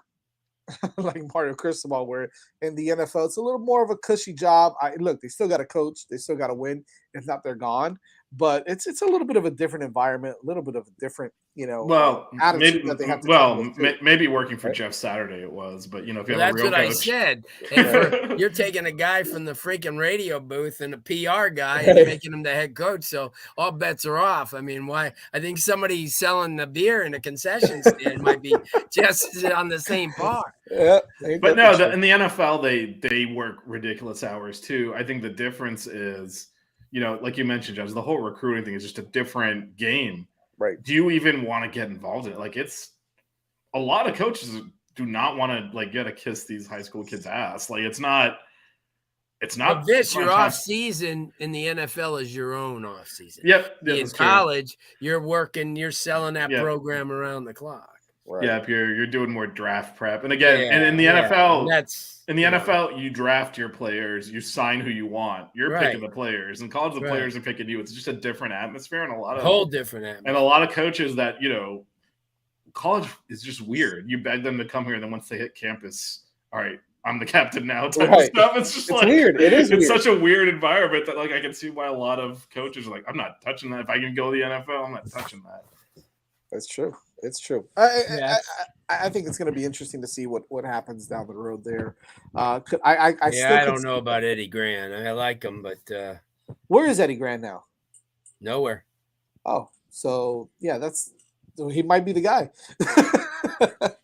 Mario Cristobal, where in the NFL it's a little more of a cushy job. Look, they still got to coach, they still got to win. If not, they're gone. But it's a little bit of a different environment, a little bit of a different, you know, attitude maybe, that they have to maybe working for Jeff Saturday it was, but you know, if you have that's a real what coach, I said. And you're taking a guy from the freaking radio booth and a PR guy and making him the head coach, so all bets are off. I mean, why? I think somebody selling the beer in a concession stand might be just on the same par. Yeah, but no, in the NFL they work ridiculous hours too. I think the difference is, you know, like you mentioned, Judge, the whole recruiting thing is just a different game. Right. Do you even want to get involved in it? Like, it's a lot of coaches do not want to like get to kiss these high school kids' ass. Like, it's not. But this, your off season in the NFL is your own off season. Yep. In college, you're working, you're selling that program around the clock. Right. Yeah, you're doing more draft prep, and again, and in the NFL, NFL, you draft your players, you sign who you want, you're picking the players. In college, the players are picking you. It's just a different atmosphere, and a whole different atmosphere. And a lot of coaches that, you know, college is just weird. You beg them to come here, and then once they hit campus, all right, I'm the captain now. Type of stuff. It's just like weird. It's such a weird environment that like I can see why a lot of coaches are like, I'm not touching that. If I can go to the NFL, I'm not touching that. That's true. It's true. I think it's going to be interesting to see what happens down the road there. I don't know about Eddie Grant. I like him, but where is Eddie Grant now? Nowhere. Oh, so yeah, he might be the guy.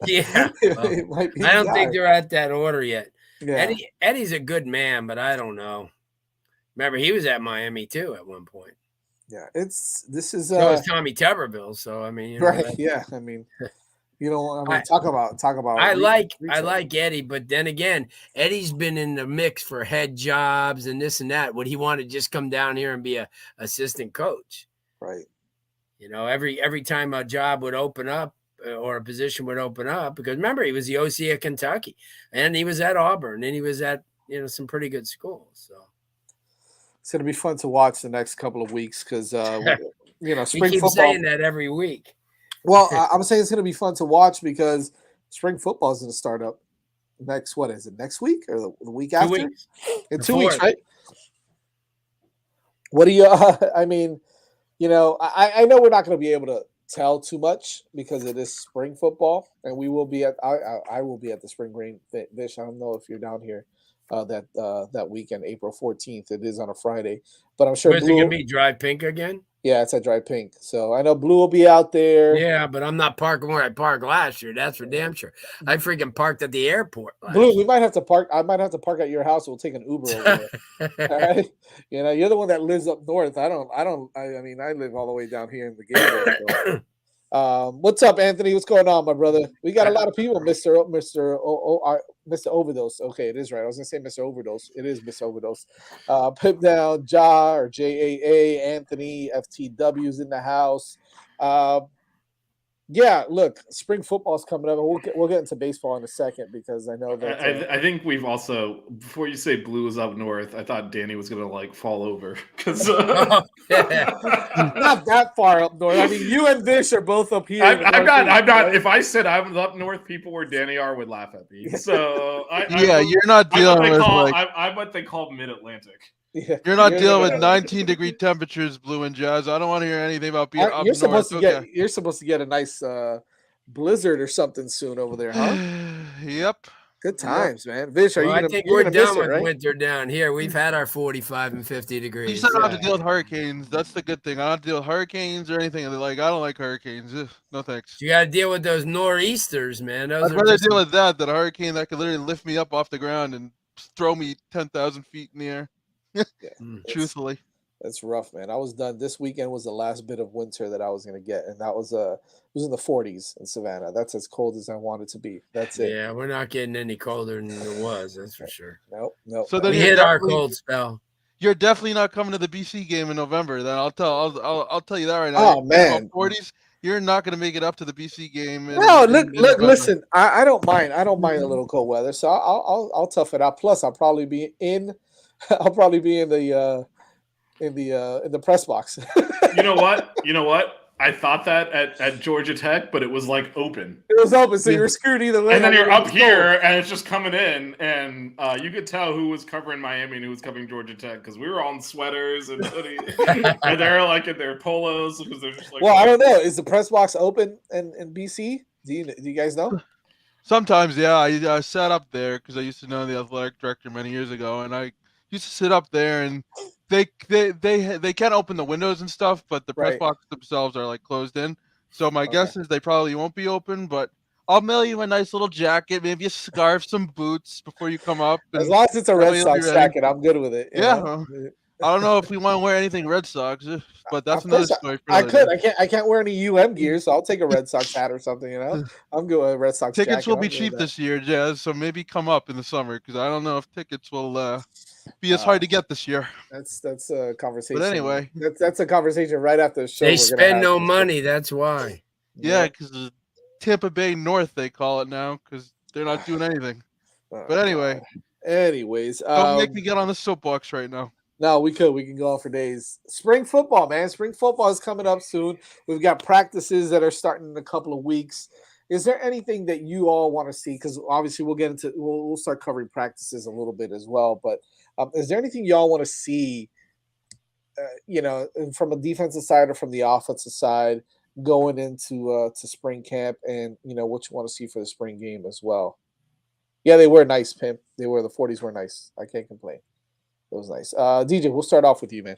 Yeah, I don't think they're at that order yet. Yeah. Eddie's a good man, but I don't know. Remember, he was at Miami too at one point. Yeah, this is so was Tommy Tuberville. So I mean, yeah. I mean, talk about. I like Eddie, but then again, Eddie's been in the mix for head jobs and this and that. Would he want to just come down here and be a assistant coach? Right. You know, every time a job would open up or a position would open up, because remember he was the OC at Kentucky, and he was at Auburn, and he was at some pretty good schools. So. It's going to be fun to watch the next couple of weeks because, spring football. Saying that every week. Well, I'm saying it's going to be fun to watch because spring football is going to start up next. What is it? Next week or the week after? 2 weeks. In 2 weeks, right? What do you? I mean, I know we're not going to be able to tell too much because it is spring football, and we will be at. I will be at the Spring Green Fish. I don't know if you're down here. That weekend, April 14th. It is on a Friday, but I'm sure. Is it gonna be Dry Pink again? Yeah, it's at Dry Pink. So I know Blue will be out there. Yeah, but I'm not parking where I parked last year. That's for damn sure. I freaking parked at the airport. Blue, we might have to park. I might have to park at your house. We'll take an Uber over there. All right, you're the one that lives up north. I mean, I live all the way down here in the Gateway. So. What's up, Anthony? What's going on, my brother? We got a lot of people, Mr. Overdose. Okay, it is right. I was gonna say Mr. Overdose. It is Mr. Overdose. Pip Down, Ja or JAA, Anthony, FTW's in the house. Yeah, look, spring football's coming up. We'll get into baseball in a second because I know that. I think we've also, before you say Blue is up north, I thought Danny was gonna like fall over because not that far up north. I mean, you and Vish are both up here. I'm not. If I said I'm up north, people where Danny are would laugh at me. So you're not dealing with I'm what they call Mid-Atlantic. Yeah. You're not You're dealing gonna- with 19-degree temperatures, Blue and Jazz. I don't want to hear anything about being up You're supposed north. to Okay. get. You're supposed to get a nice blizzard or something soon over there, huh? Yep. Good Yep. times, man. Vish, are Well, you I gonna? think You're we're gonna miss done it, with right? winter down here. We've had our 45 and 50 You degrees. said I don't have to Yeah. deal with hurricanes. That's the good thing. I don't have to deal with hurricanes or anything. And they're like, I don't like hurricanes. Ugh, no thanks. You got to deal with those nor'easters, man. Those I'd are rather just deal with that than a hurricane that could literally lift me up off the ground and throw me 10,000 feet in the air. Yeah. Truthfully. That's rough, man. I was done. This weekend was the last bit of winter that I was gonna get, and that was it was in the 40s in Savannah. That's as cold as I want it to be. That's it. Yeah, we're not getting any colder than it was. That's for sure. Nope. So then We you're hit our definitely- cold spell. You're definitely not coming to the BC game in November. Then I'll tell you that right now. Oh, man. 40s. You're not going to make it up to the BC game. No, look, November. listen. I don't mind. I don't mind a little cold weather, so I'll tough it out. Plus, I'll probably be in. I'll probably be in the press box. You know what? I thought that at Georgia Tech, but it was like open. It was open, so you were screwed either way. And then you're It up was here, and it's just coming in, and you could tell who was covering Miami and who was covering Georgia Tech because we were all in sweaters and hoodies, and they're like in their polos because they're just like. Well, I don't know. Is the press box open in BC? Do you guys know? Sometimes, yeah. I sat up there because I used to know the athletic director many years ago, and I used to sit up there, and they can't open the windows and stuff, but the press Right. boxes themselves are like closed in. So my guess is they probably won't be open, but I'll mail you a nice little jacket, maybe a scarf, some boots before you come up. As and long as it's a Red Probably will be Sox ready. jacket, I'm good with it. you Yeah. know? I don't know if we want to wear anything Red Sox, but that's Of another course story. For I another could. day. I can't wear any UM gear, so I'll take a Red Sox hat or something. I'm good with a Red Sox Tickets jacket. will I'm be good with cheap that. this year, Jazz. So maybe come up in the summer because I don't know if tickets will be as hard to get this year. That's a conversation. But anyway, that's a conversation right after the show. They we're gonna spend have. no money. That's why. yeah, because Tampa Bay North they call it now because they're not doing anything. Oh, But anyway, God. Anyways, don't make me get on the soapbox right now. no, we can go on for days. Spring football, man. Spring football is coming up soon. We've got practices that are starting in a couple of weeks. Is there anything that you all want to see? Because obviously we'll start covering practices a little bit as well. But is there anything y'all want to see? From a defensive side or from the offensive side, going into to spring camp, and what you want to see for the spring game as well. Yeah, they were nice, Pimp. The 40s were nice. I can't complain. It was nice. DJ, we'll start off with you, man.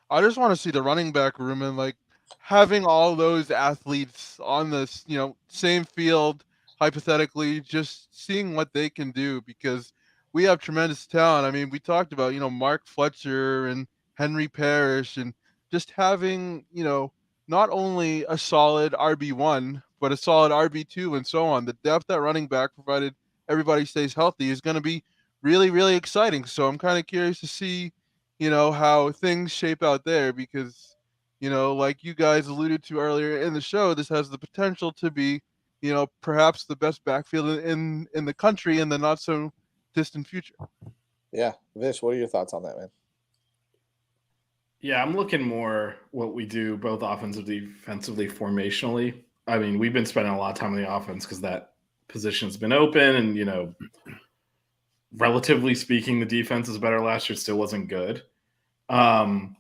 I just want to see the running back room and like having all those athletes on this, same field, hypothetically, just seeing what they can do because we have tremendous talent. I mean, we talked about, Mark Fletcher and Henry Parrish and just having, not only a solid RB1, but a solid RB2 and so on. The depth at running back, provided everybody stays healthy, is going to be really, really exciting. So I'm kind of curious to see, how things shape out there because, like you guys alluded to earlier in the show, this has the potential to be, perhaps the best backfield in the country in the not so distant future. Yeah, Vish, what are your thoughts on that, man? Yeah, I'm looking more what we do both offensively, defensively, formationally. I mean, we've been spending a lot of time on the offense because that position's been open and, relatively speaking, the defense is better last year. Still wasn't good. Fern,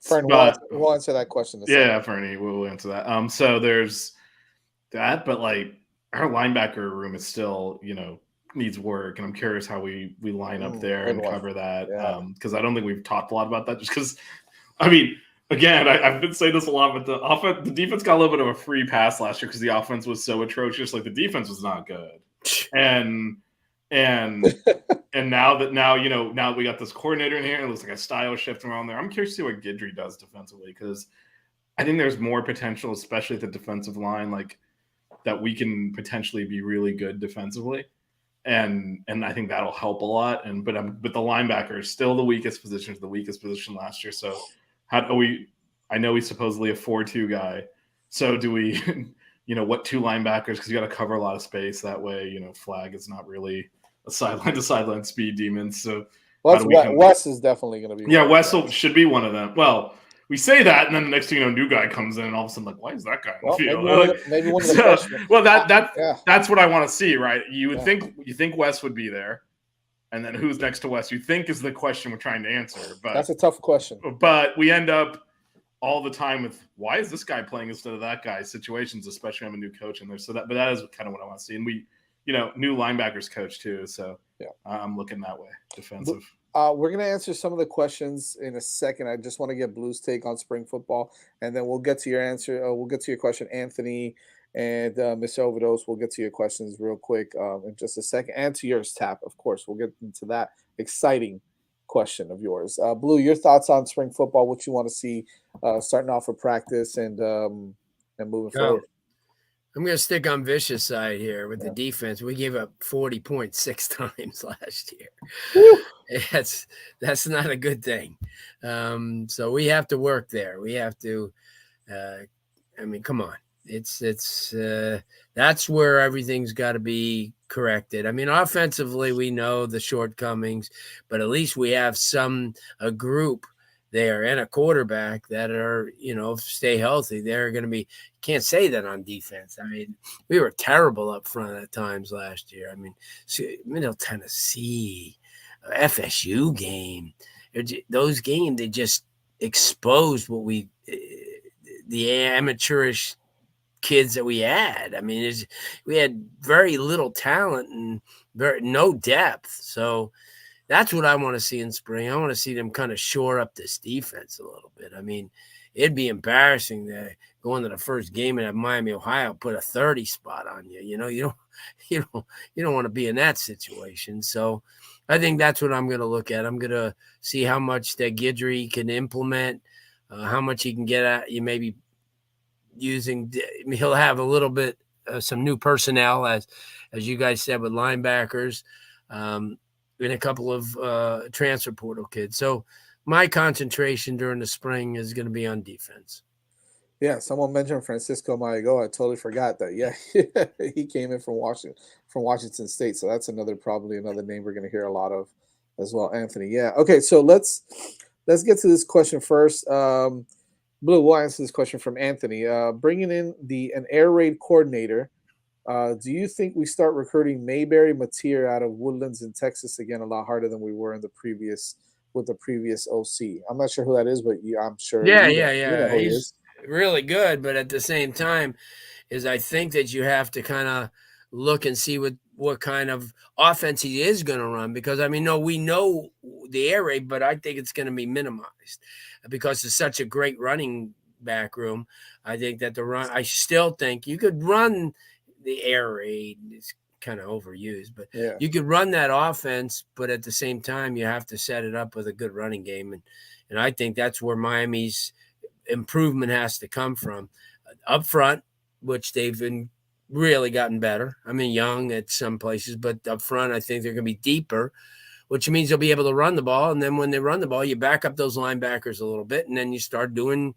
we'll answer that question. Yeah, Fernie, we'll answer that. So there's that, but like our linebacker room is still, needs work, and I'm curious how we line up there and cover that. Because I don't think we've talked a lot about that. Just because, I mean, again, I've been saying this a lot, but the defense got a little bit of a free pass last year because the offense was so atrocious. Like the defense was not good, and now that we got this coordinator in here, it looks like a style shift around there. I'm curious to see what Guidry does defensively because I think there's more potential, especially at the defensive line, like that we can potentially be really good defensively, and I think that'll help a lot. But the linebacker is still the weakest position last year. So how do we? I know he's supposedly a 4-2 guy. So do we? What two linebackers? Because you got to cover a lot of space that way. Flag is not really a sideline to sideline speed demon. So Wes is definitely going to be. Yeah, Wes should be one of them. Well, we say that, and then the next thing new guy comes in, and all of a sudden, like, why is that guy in the field? Maybe one of the well, that's what I want to see, right? You would think Wes would be there, and then who's next to Wes, you think is the question we're trying to answer. That's a tough question. But we end up all the time with, why is this guy playing instead of that guy situations, especially I'm a new coach in there. So but that is kind of what I want to see. And we, new linebackers coach too. So yeah, I'm looking that way. Defensive. We're going to answer some of the questions in a second. I just want to get Blue's take on spring football, and then we'll get to your answer. We'll get to your question, Anthony and Mr. Overdose. We'll get to your questions real quick in just a second, and to yours, Tap. Of course, we'll get into that exciting question of yours. Blue, your thoughts on spring football, what you want to see starting off with practice and moving forward. I'm going to stick on Vicious side here with the defense. We gave up 40.6 times last year. That's not a good thing. So we have to work there. We have to. Come on. It's that's where everything's got to be corrected. Offensively, we know the shortcomings, but at least we have a group there and a quarterback that are, stay healthy. They're going to be, can't say that on defense. We were terrible up front at times last year. Middle Tennessee, FSU game, those games, they just exposed what the amateurish kids that we had. We had very little talent and no depth. So that's what I want to see in spring. I want to see them kind of shore up this defense a little bit. It'd be embarrassing to go into the first game and have Miami, Ohio put a 30 spot on you. You don't want to be in that situation. So I think that's what I'm going to look at. I'm going to see how much that Guidry can implement, how much he can get at. You maybe using. He'll have a little bit some new personnel as you guys said with linebackers. And a couple of transfer portal kids. So my concentration during the spring is going to be on defense. Yeah, someone mentioned Francisco Mayago. I totally forgot that. Yeah, he came in from Washington State. So that's probably another name we're going to hear a lot of as well, Anthony. Yeah. Okay, so let's get to this question first. Blue, we'll answer this question from Anthony. Bringing in an air raid coordinator. Do you think we start recruiting Mayberry Mateer out of Woodlands in Texas again a lot harder than we were with the previous OC? I'm not sure who that is, but I'm sure. Yeah. You know who he is. Really good, but at the same time, I think that you have to kind of look and see what kind of offense he is going to run, because we know the air raid, but I think it's going to be minimized because it's such a great running back room. I think that I still think you could run the air raid. Is kind of overused, but you could run that offense, but at the same time you have to set it up with a good running game, and I think that's where Miami's improvement has to come from up front, which they've really gotten better. Young at some places, but up front I think they're going to be deeper, which means they'll be able to run the ball, and then when they run the ball, you back up those linebackers a little bit, and then you start doing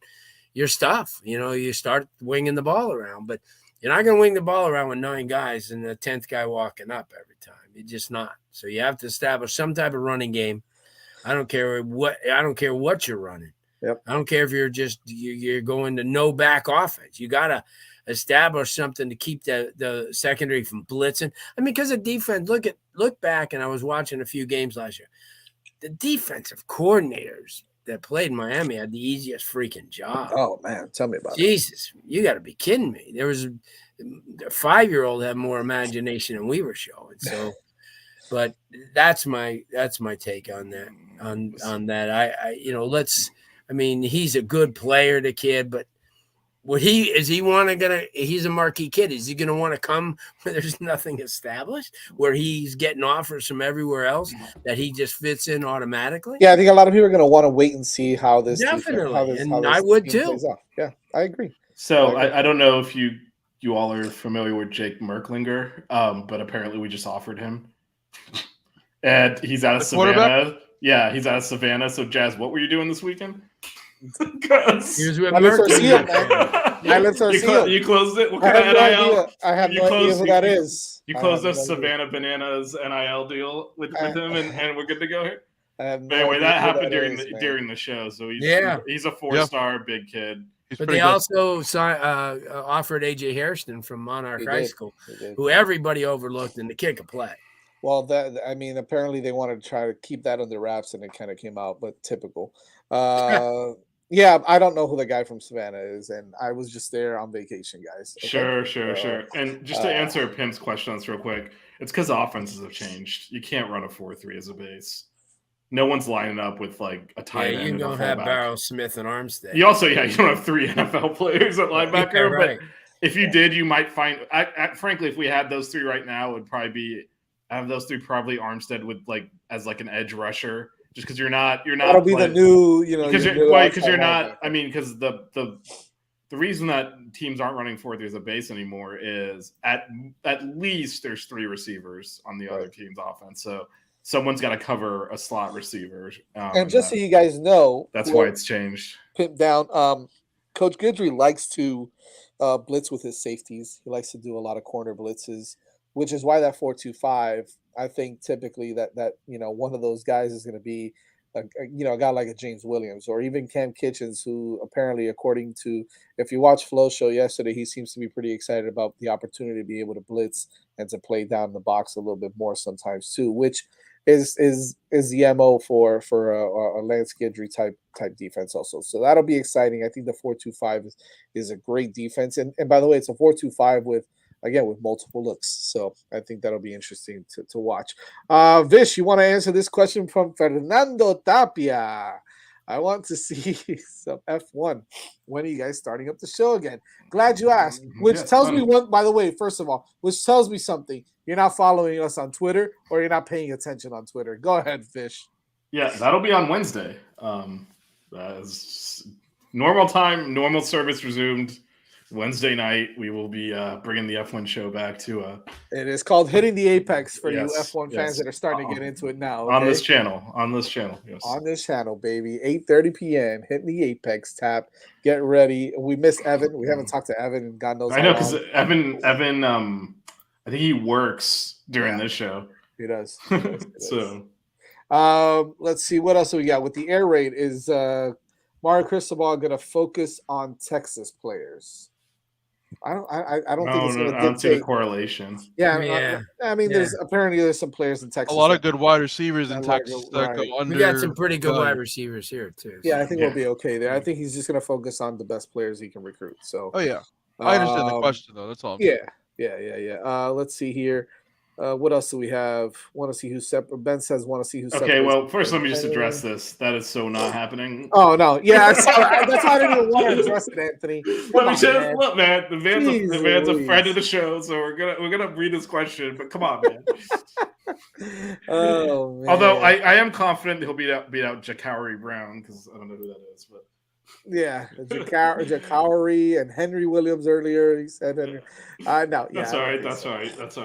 your stuff. You start winging the ball around, but you're not going to wing the ball around with 9 guys and the 10th guy walking up every time. You're just not. So you have to establish some type of running game. I don't care what you're running. Yep. I don't care if you're going to no back offense. You got to establish something to keep the secondary from blitzing. Because of defense, look back, and I was watching a few games last year. The defensive coordinators that played in Miami had the easiest freaking job. Oh man, tell me about it. Jesus, you got to be kidding me. There was a 5-year-old had more imagination than we were showing. So, but that's my take on that. On that, he's a good player, the kid, but he's a marquee kid. Is he going to want to come where there's nothing established, where he's getting offers from everywhere else that he just fits in automatically? Yeah, I think a lot of people are going to want to wait and see how this. Definitely, and I would too. Yeah, I agree. So I don't know if you all are familiar with Jake Merklinger, but apparently we just offered him, and he's out of Savannah. Yeah, he's out of Savannah. So Jazz, what were you doing this weekend? He was with Merklinger. You closed it. What kind of NIL? I have no idea who that is. You closed a Savannah Bananas NIL deal with him, and we're good to go here. Anyway, that happened during the show. So he's a 4-star big kid. But they also offered AJ Hairston from Monarch High School, who everybody overlooked, and the kid could play. Well, apparently they wanted to try to keep that under wraps, and it kind of came out, but typical. Uh, yeah, I don't know who the guy from Savannah is, and I was just there on vacation, guys. Okay, Sure. And just to answer Pimp's question on this real quick, it's because offenses have changed. You can't run a 4-3 as a base. No one's lining up with like a tight end you and a don't have fullback. Barrow, Smith, and Armstead. You also, you don't have 3 NFL players at linebacker. Yeah, right. But if you did, you might find. Frankly, if we had those 3 right now, it would probably be. I have those 3 probably Armstead with as an edge rusher, just because you're not. That'll be the new, because you're not. I mean, because the reason that teams aren't running 4-3 as a base anymore is at least there's 3 receivers on the other team's offense, so someone's got to cover a slot receiver. And just so you guys know, that's why it's changed. Pimp down. Coach Guidry likes to blitz with his safeties. He likes to do a lot of corner blitzes, which is why that 4-2-5. I think typically that one of those guys is going to be a guy like a James Williams or even Cam Kitchens, who apparently, according to, if you watch Flo's show yesterday, he seems to be pretty excited about the opportunity to be able to blitz and to play down the box a little bit more sometimes too, which is the MO for a Lance Guidry type defense also. So that'll be exciting. I think the 4-2-5 is a great defense. And by the way, it's a 4-2-5 with multiple looks. So I think that'll be interesting to watch. Vish, you want to answer this question from Fernando Tapia? I want to see some F1. When are you guys starting up the show again? Glad you asked. Which tells me one, by the way, first of all, which tells me something. You're not following us on Twitter or you're not paying attention on Twitter. Go ahead, Fish. Yeah, that'll be on Wednesday. Normal time, normal service resumed. Wednesday night, we will be bringing the F1 show back to it is called Hitting the Apex for you F1 fans that are starting to get into it now. Okay? On this channel, yes. On this channel, baby. 8:30 p.m. Hitting the Apex tap. Get ready. We miss Evan. We haven't talked to Evan in God knows how long. I know, because Evan, I think he works during this show. He does. So, let's see what else we got with the air raid. Is Mario Cristobal going to focus on Texas players? I don't think it's going to dictate. I don't see the correlation. Yeah. I mean, there's some players in Texas. A lot of good wide receivers in Texas that go under. We got some pretty good wide receivers here too. Yeah, I think we'll be okay there. I think he's just going to focus on the best players he can recruit. So. Oh yeah, I understand the question though. That's all. Yeah. Let's see here. What else do we have? Want to see who's separate? Ben says want to see who's separate. Okay, well, first let me just address this. That is so not happening. Oh no, yeah, that's why I didn't even want to address it, Anthony. Look, man, the man's a friend of the show, so we're gonna read his question. But come on, man. Oh man. Although I am confident he'll beat out Ja'Cory Brown, because I don't know who that is, but. Yeah, Ja'Cory and Henry Williams earlier. He said Henry. No, that's all right. That's all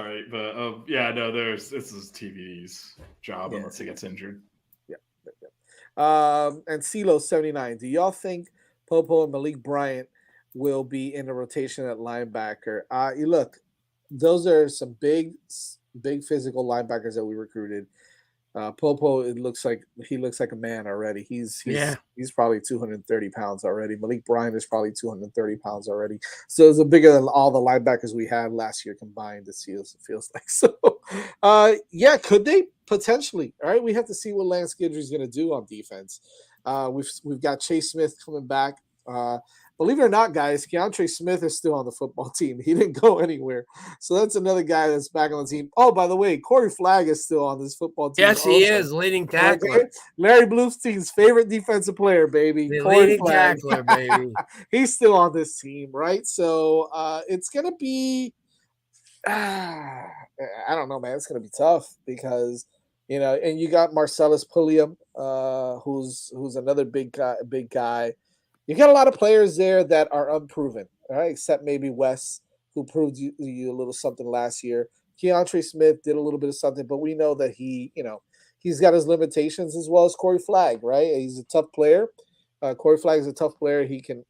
right. But this is TV's job unless he gets injured. Yeah. And CeeLo 79. Do y'all think Popo and Malik Bryant will be in a rotation at linebacker? Look, those are some big physical linebackers that we recruited. Popo, it looks like he looks like a man already. He's probably 230 pounds already. Malik Bryant is probably 230 pounds already. So it's bigger than all the linebackers we had last year combined. It feels like so. Could they potentially? All right, we have to see what Lance Guidry is going to do on defense. We've got Chase Smith coming back. Believe it or not, guys, Keontre Smith is still on the football team. He didn't go anywhere. So that's another guy that's back on the team. Oh, by the way, Corey Flagg is still on this football team. Yes, he is. Leading tackler. Okay? Larry Bluestein's favorite defensive player, baby. Leading tackler, baby. He's still on this team, right? So it's going to be I don't know, man. It's going to be tough because, and you got Marcellus Pulliam, who's another big guy. You got a lot of players there that are unproven, all right, except maybe Wes, who proved you a little something last year. Keontre Smith did a little bit of something, but we know that he's got his limitations as well as Corey Flagg, right? He's a tough player. Corey Flagg is a tough player. He can,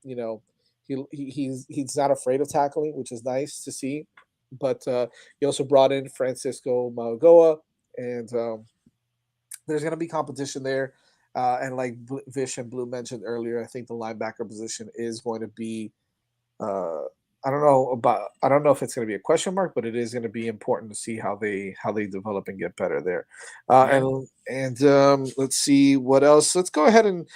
he's not afraid of tackling, which is nice to see. But he also brought in Francisco Malagoa, and there's going to be competition there. And like Vish and Blue mentioned earlier, I think the linebacker position is going to be I don't know if it's going to be a question mark, but it is going to be important to see how they develop and get better there. Let's see what else. Let's go ahead and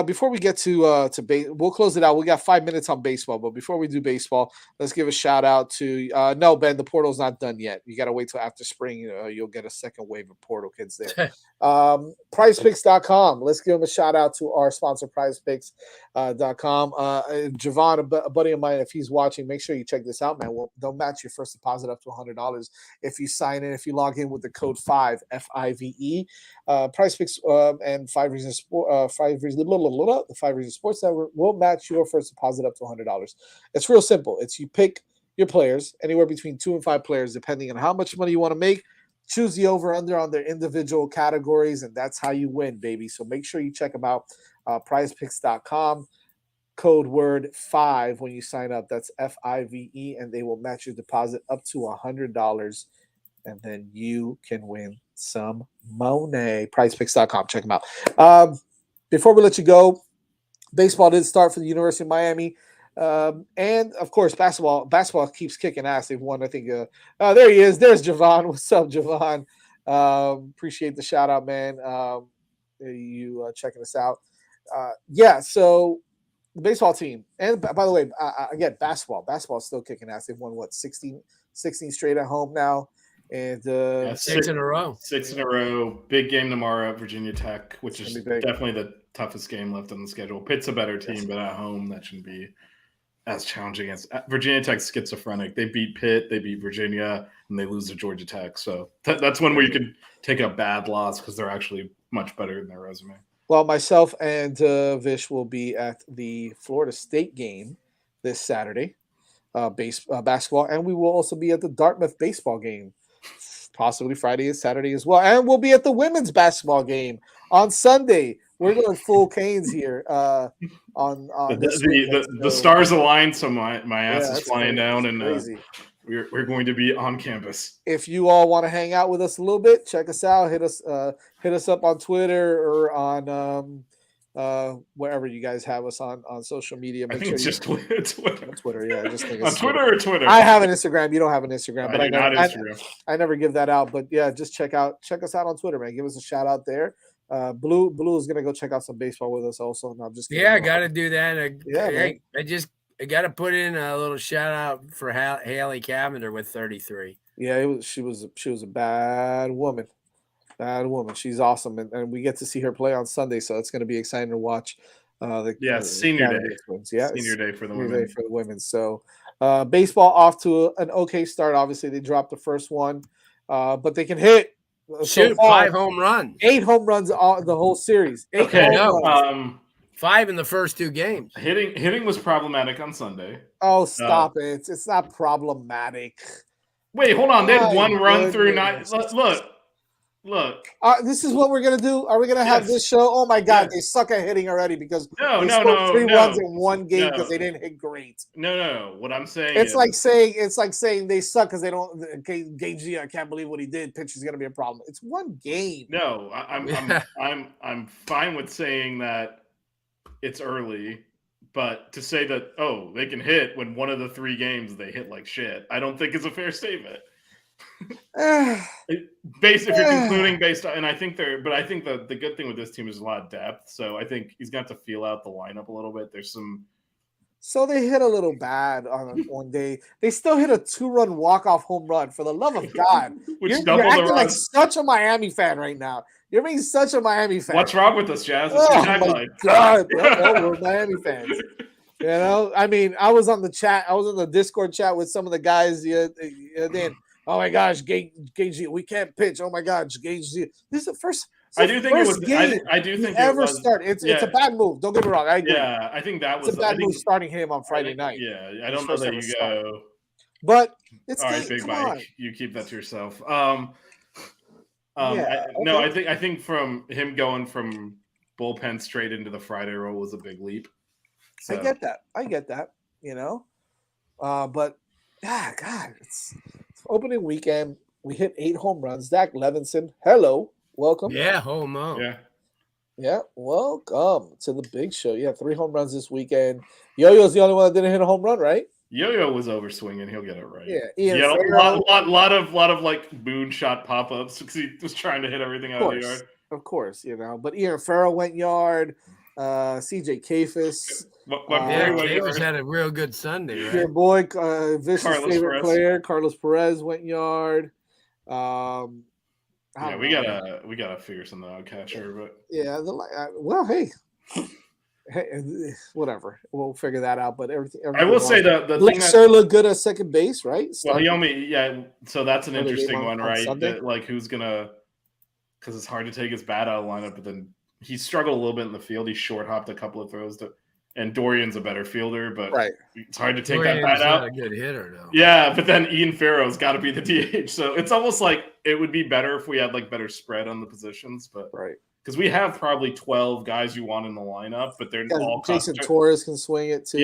before we get to we'll close it out. We got 5 minutes on baseball, but before we do baseball, let's give a shout out to no, Ben, the portal's not done yet. You got to wait till after spring. You'll get a second wave of portal kids there. PrizePicks.com. Let's give them a shout out to our sponsor, PrizePicks.com. Javon, a buddy of mine, if he's watching, make sure you check this out, man. They'll match your first deposit up to $100 if you sign in. If you log in with the code 5 FIVE. PrizePicks and 5 Reasons the 5 Reasons Sports Network will match your first deposit up to $100. It's real simple. It's you pick your players anywhere between 2 and 5 players, depending on how much money you want to make. Choose the over-under on their individual categories, and that's how you win, baby. So make sure you check them out, prizepicks.com, code word 5 when you sign up. That's FIVE, and they will match your deposit up to $100, and then you can win some money. Prizepicks.com. Check them out. Before we let you go, baseball did start for the University of Miami. And of course, basketball keeps kicking ass. They've won, I think. There he is. There's Javon. What's up, Javon? Appreciate the shout out, man. You checking us out. So the baseball team, and by the way, again, basketball is still kicking ass. They've won 16 straight at home now. And 6 in a row. 6 in a row. Big game tomorrow at Virginia Tech, which is definitely the toughest game left on the schedule. Pitt's a better team, but at home, that shouldn't be as challenging as Virginia Tech's schizophrenic. They beat Pitt, they beat Virginia, and they lose to Georgia Tech. So that's one where you could take a bad loss because they're actually much better than their resume. Well, myself and Vish will be at the Florida State game this Saturday, basketball, and we will also be at the Dartmouth baseball game, possibly Friday and Saturday as well. And we'll be at the women's basketball game on Sunday. We're going full Canes here on the stars aligned, so my ass is flying down, and we're going to be on campus. If you all want to hang out with us a little bit, check us out. Hit us up on Twitter or on wherever you guys have us on social media. I think it's just Twitter. Twitter, yeah. Just think on Twitter or Twitter. I have an Instagram. You don't have an Instagram, but Instagram. I never give that out. But yeah, just check us out on Twitter, man. Give us a shout out there. Blue is gonna go check out some baseball with us also. No, I'm just kidding. I got to do that. I got to put in a little shout out for Haley Cavender with 33. Yeah, she was a bad woman. She's awesome, and we get to see her play on Sunday, so it's going to be exciting to watch. Senior day. Yeah, senior day for the women. So, baseball off to an okay start. Obviously, they dropped the first one, but they can hit. Shoot, 5 home runs. 8 home runs the whole series. 5 in the first 2 games. Hitting was problematic on Sunday. Oh, stop it! It's not problematic. Wait, hold on. They had 1 run through 9. Look. This is what we're gonna do. Are we gonna have this show? Oh my God, they suck at hitting already because they scored 3 runs in 1 game because they didn't hit great. No. What I'm saying it's like saying they suck because they don't. Gagey, I can't believe what he did. Pitch is gonna be a problem. It's 1 game. No, I'm fine with saying that it's early, but to say that they can hit when 1 of the 3 games they hit like shit, I don't think is a fair statement. If you're concluding based on, and I think the good thing with this team is a lot of depth, so I think he's got to feel out the lineup a little bit. There's some. So they hit a little bad on one day. They still hit a 2-run walk-off home run. For the love of God, you're acting like such a Miami fan right now. You're being such a Miami fan. What's wrong with us, Jazz? My God, bro, we're Miami fans. I mean, I was on the Discord chat with some of the guys then. Oh my gosh, Gagey, we can't pitch. Oh my gosh, Gagey. This is the first. I do think it was. I do think it was. It's a bad move. Don't get me wrong. I agree. Yeah, I think that was a bad move starting him on Friday night. Yeah, I don't know that you go. But it's all right, Big Mike. You keep that to yourself. No, I think from him going from bullpen straight into the Friday role was a big leap. So. I get that. But God, it's opening weekend. We hit 8 home runs. Zach Levinson, hello, welcome. Yeah, home run. Yeah, welcome to the big show. Yeah, 3 home runs this weekend. Yo-Yo's the only one that didn't hit a home run, right? Yo-Yo was overswinging. He'll get it right. Yeah, Ian Yeah, Farrell. lot of like moonshot pop-ups because he was trying to hit everything out of the yard. Of course, but Ian Farrell went yard. CJ Kafis. Yeah, Davis had a real good Sunday, right? Your boy, Vish's Carlos favorite Perez. player, Carlos Perez, went yard. We gotta figure something out, catcher. But hey, whatever. We'll figure that out. But everything I will say the Blake thing that, Sir looked good at second base, right? well, so that's an Another interesting game one, on right? Sunday? That, like who's gonna, because it's hard to take his bat out of the lineup, but then he struggled a little bit in the field. He short hopped a couple of throws and Dorian's a better fielder, but it's hard to take that bat out. Not a good hitter, though. Yeah, but then Ian Farrell's got to be the DH, so it's almost like it would be better if we had like better spread on the positions, but because we have probably 12 guys you want in the lineup, but they're all Jason Torres can swing it too.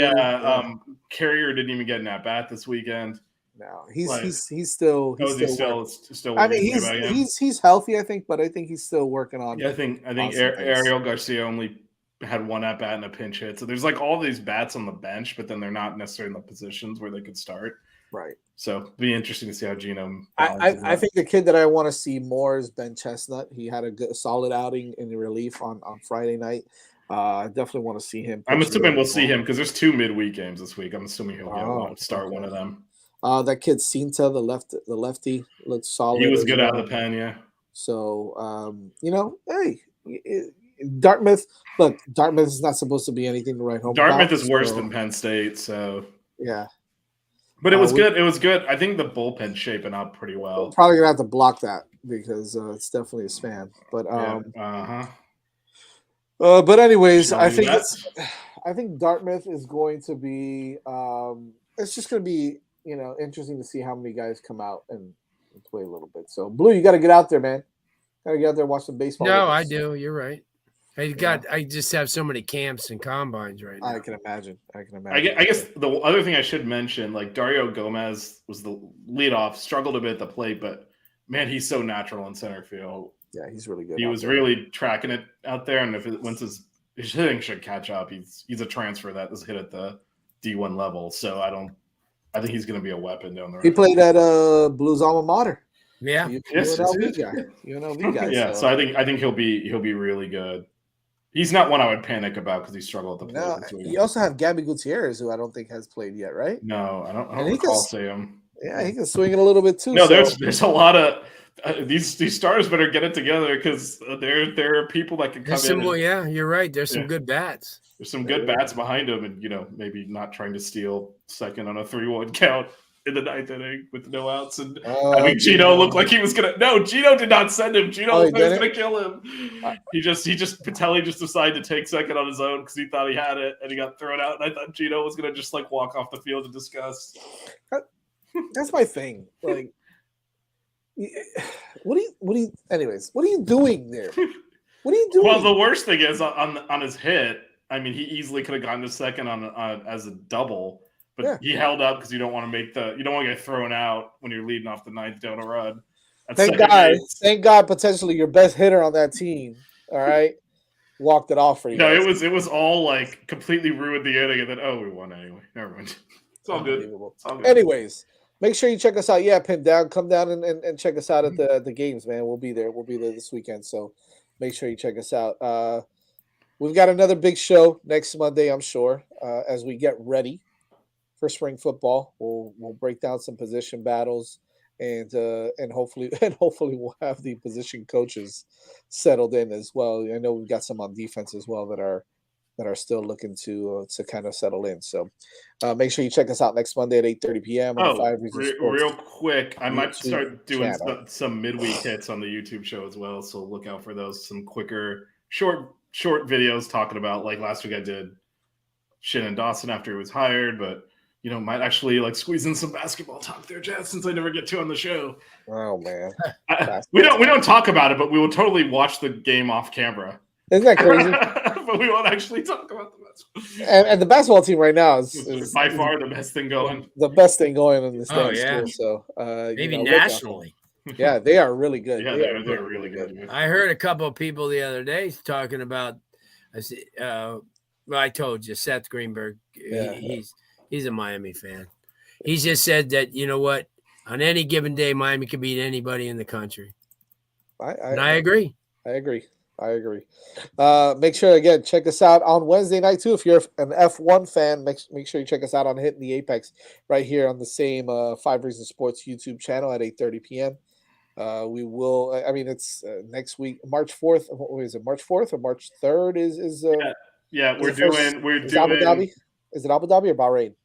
Carrier didn't even get an at bat this weekend. No, he's still. I mean, he's healthy, I think, but I think he's still working on. Yeah, I think Ariel Garcia only had one at bat and a pinch hit. So there's like all these bats on the bench, but then they're not necessarily in the positions where they could start. Right. So it'd be interesting to see how Gino. I think the kid that I want to see more is Ben Chestnut. He had a solid outing in the relief on Friday night. I definitely want to see him. I'm assuming we'll see him because there's 2 midweek games this week. I'm assuming he'll start one of them. That kid Cinta, the lefty, looked solid. He was good out of the pen, yeah. So hey, Dartmouth. Look, Dartmouth is not supposed to be anything to write home. Dartmouth is worse than Penn State, so yeah. But it was good. It was good. I think the bullpen's shaping up pretty well. Probably gonna have to block that because it's definitely a spam. But but anyways, I think Dartmouth is going to be. It's just going to be interesting to see how many guys come out and play a little bit. So Blue, you got to get out there, man. Got to get out there and watch some baseball. No, I do. You're right. I just have so many camps and combines right now. I can imagine. I guess the other thing I should mention, like Dario Gomez was the leadoff, struggled a bit at the plate, but man, he's so natural in center field. Yeah, he's really good. He was really tracking it out there, and once his hitting should catch up, he's a transfer that was hit at the D1 level. So I think he's going to be a weapon down the road. He played at Blues alma mater. Yeah, UNLV guy. Yeah, so I think he'll be really good. He's not one I would panic about because he struggled at the plate. No, you also have Gabby Gutierrez, who I don't think has played yet, right? No, I don't recall seeing him. Yeah, he can swing it a little bit too. No, there's a lot of these stars better get it together because there are people that can come in. Yeah, you're right. There's some good bats. There's some good bats behind him, and maybe not trying to steal second on a 3-1 count in the 9th inning with no outs. And I think Gino looked like he was gonna. No, Gino did not send him. Gino was gonna kill him. Patelli just decided to take second on his own because he thought he had it, and he got thrown out. And I thought Gino was gonna just like walk off the field in disgust. That's my thing. Like, what are you? Anyways, what are you doing there? What are you doing? Well, the worst thing is on his hit. I mean, he easily could have gotten to second on as a double, but he held up because you don't want to get thrown out when you're leading off the 9th down a run. Thank God, potentially your best hitter on that team. All right, walked it off for you. No, it was all like completely ruined the inning, and then we won anyway. Never mind. It's all good. It's all good. Anyways, make sure you check us out. Yeah, Pin Down, come down and check us out at the games, man. We'll be there. We'll be there this weekend. So make sure you check us out. We've got another big show next Monday, I'm sure, as we get ready for spring football. We'll break down some position battles, and hopefully we'll have the position coaches settled in as well. I know we've got some on defense as well that are still looking to kind of settle in. So make sure you check us out next Monday at 8:30 p.m. on the 5 Reasons Sports real quick, I might start doing channel. some midweek hits on the YouTube show as well. So look out for those. Some quicker, short videos talking about, like last week I did Shannon Dawson after he was hired, but might actually like squeeze in some basketball talk there, Jazz, since I never get to on the show. Oh man, we don't talk about it, but we will totally watch the game off camera. Isn't that crazy? But we won't actually talk about the basketball. And the basketball team right now is by far the best thing going. The best thing going in the stands. Yeah. So maybe nationally. Yeah, they are really good. Yeah, they're really good. I heard a couple of people the other day talking about. I told you, Seth Greenberg. He's a Miami fan. He just said that, you know what, on any given day, Miami can beat anybody in the country. And I agree. I agree. Make sure, again, check us out on Wednesday night, too. If you're an F1 fan, make sure you check us out on Hitting the Apex right here on the same 5 Reasons Sports YouTube channel at 8:30 p.m. We will, it's next week, March 4th. What is it, March 4th or March 3rd? We're doing Abu Dhabi? Is it Abu Dhabi or Bahrain?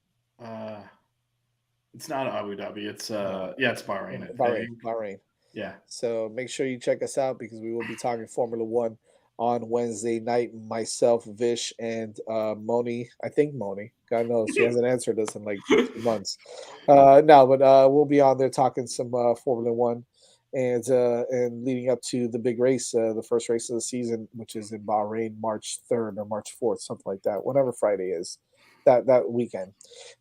It's not Abu Dhabi. It's it's Bahrain. Bahrain. Yeah. So make sure you check us out because we will be talking Formula One on Wednesday night. Myself, Vish, and Moni. I think Moni. God knows she hasn't answered us in like 2 months. We'll be on there talking some Formula One and leading up to the big race, the first race of the season, which is in Bahrain, March 3rd or March 4th, something like that. Whatever Friday is. That weekend.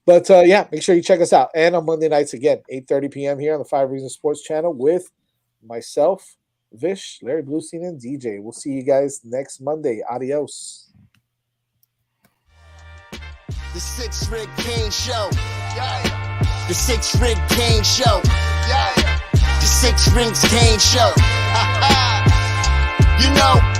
But make sure you check us out. And on Monday nights again, 8:30 p.m. here on the 5 Reasons Sports channel with myself, Vish, Larry Bluestein, and DJ. We'll see you guys next Monday. Adios. The 6 Rig Kane Show. Yeah. The 6 Rig Kane Show. Yeah. The 6 Rings Kane Show. You know.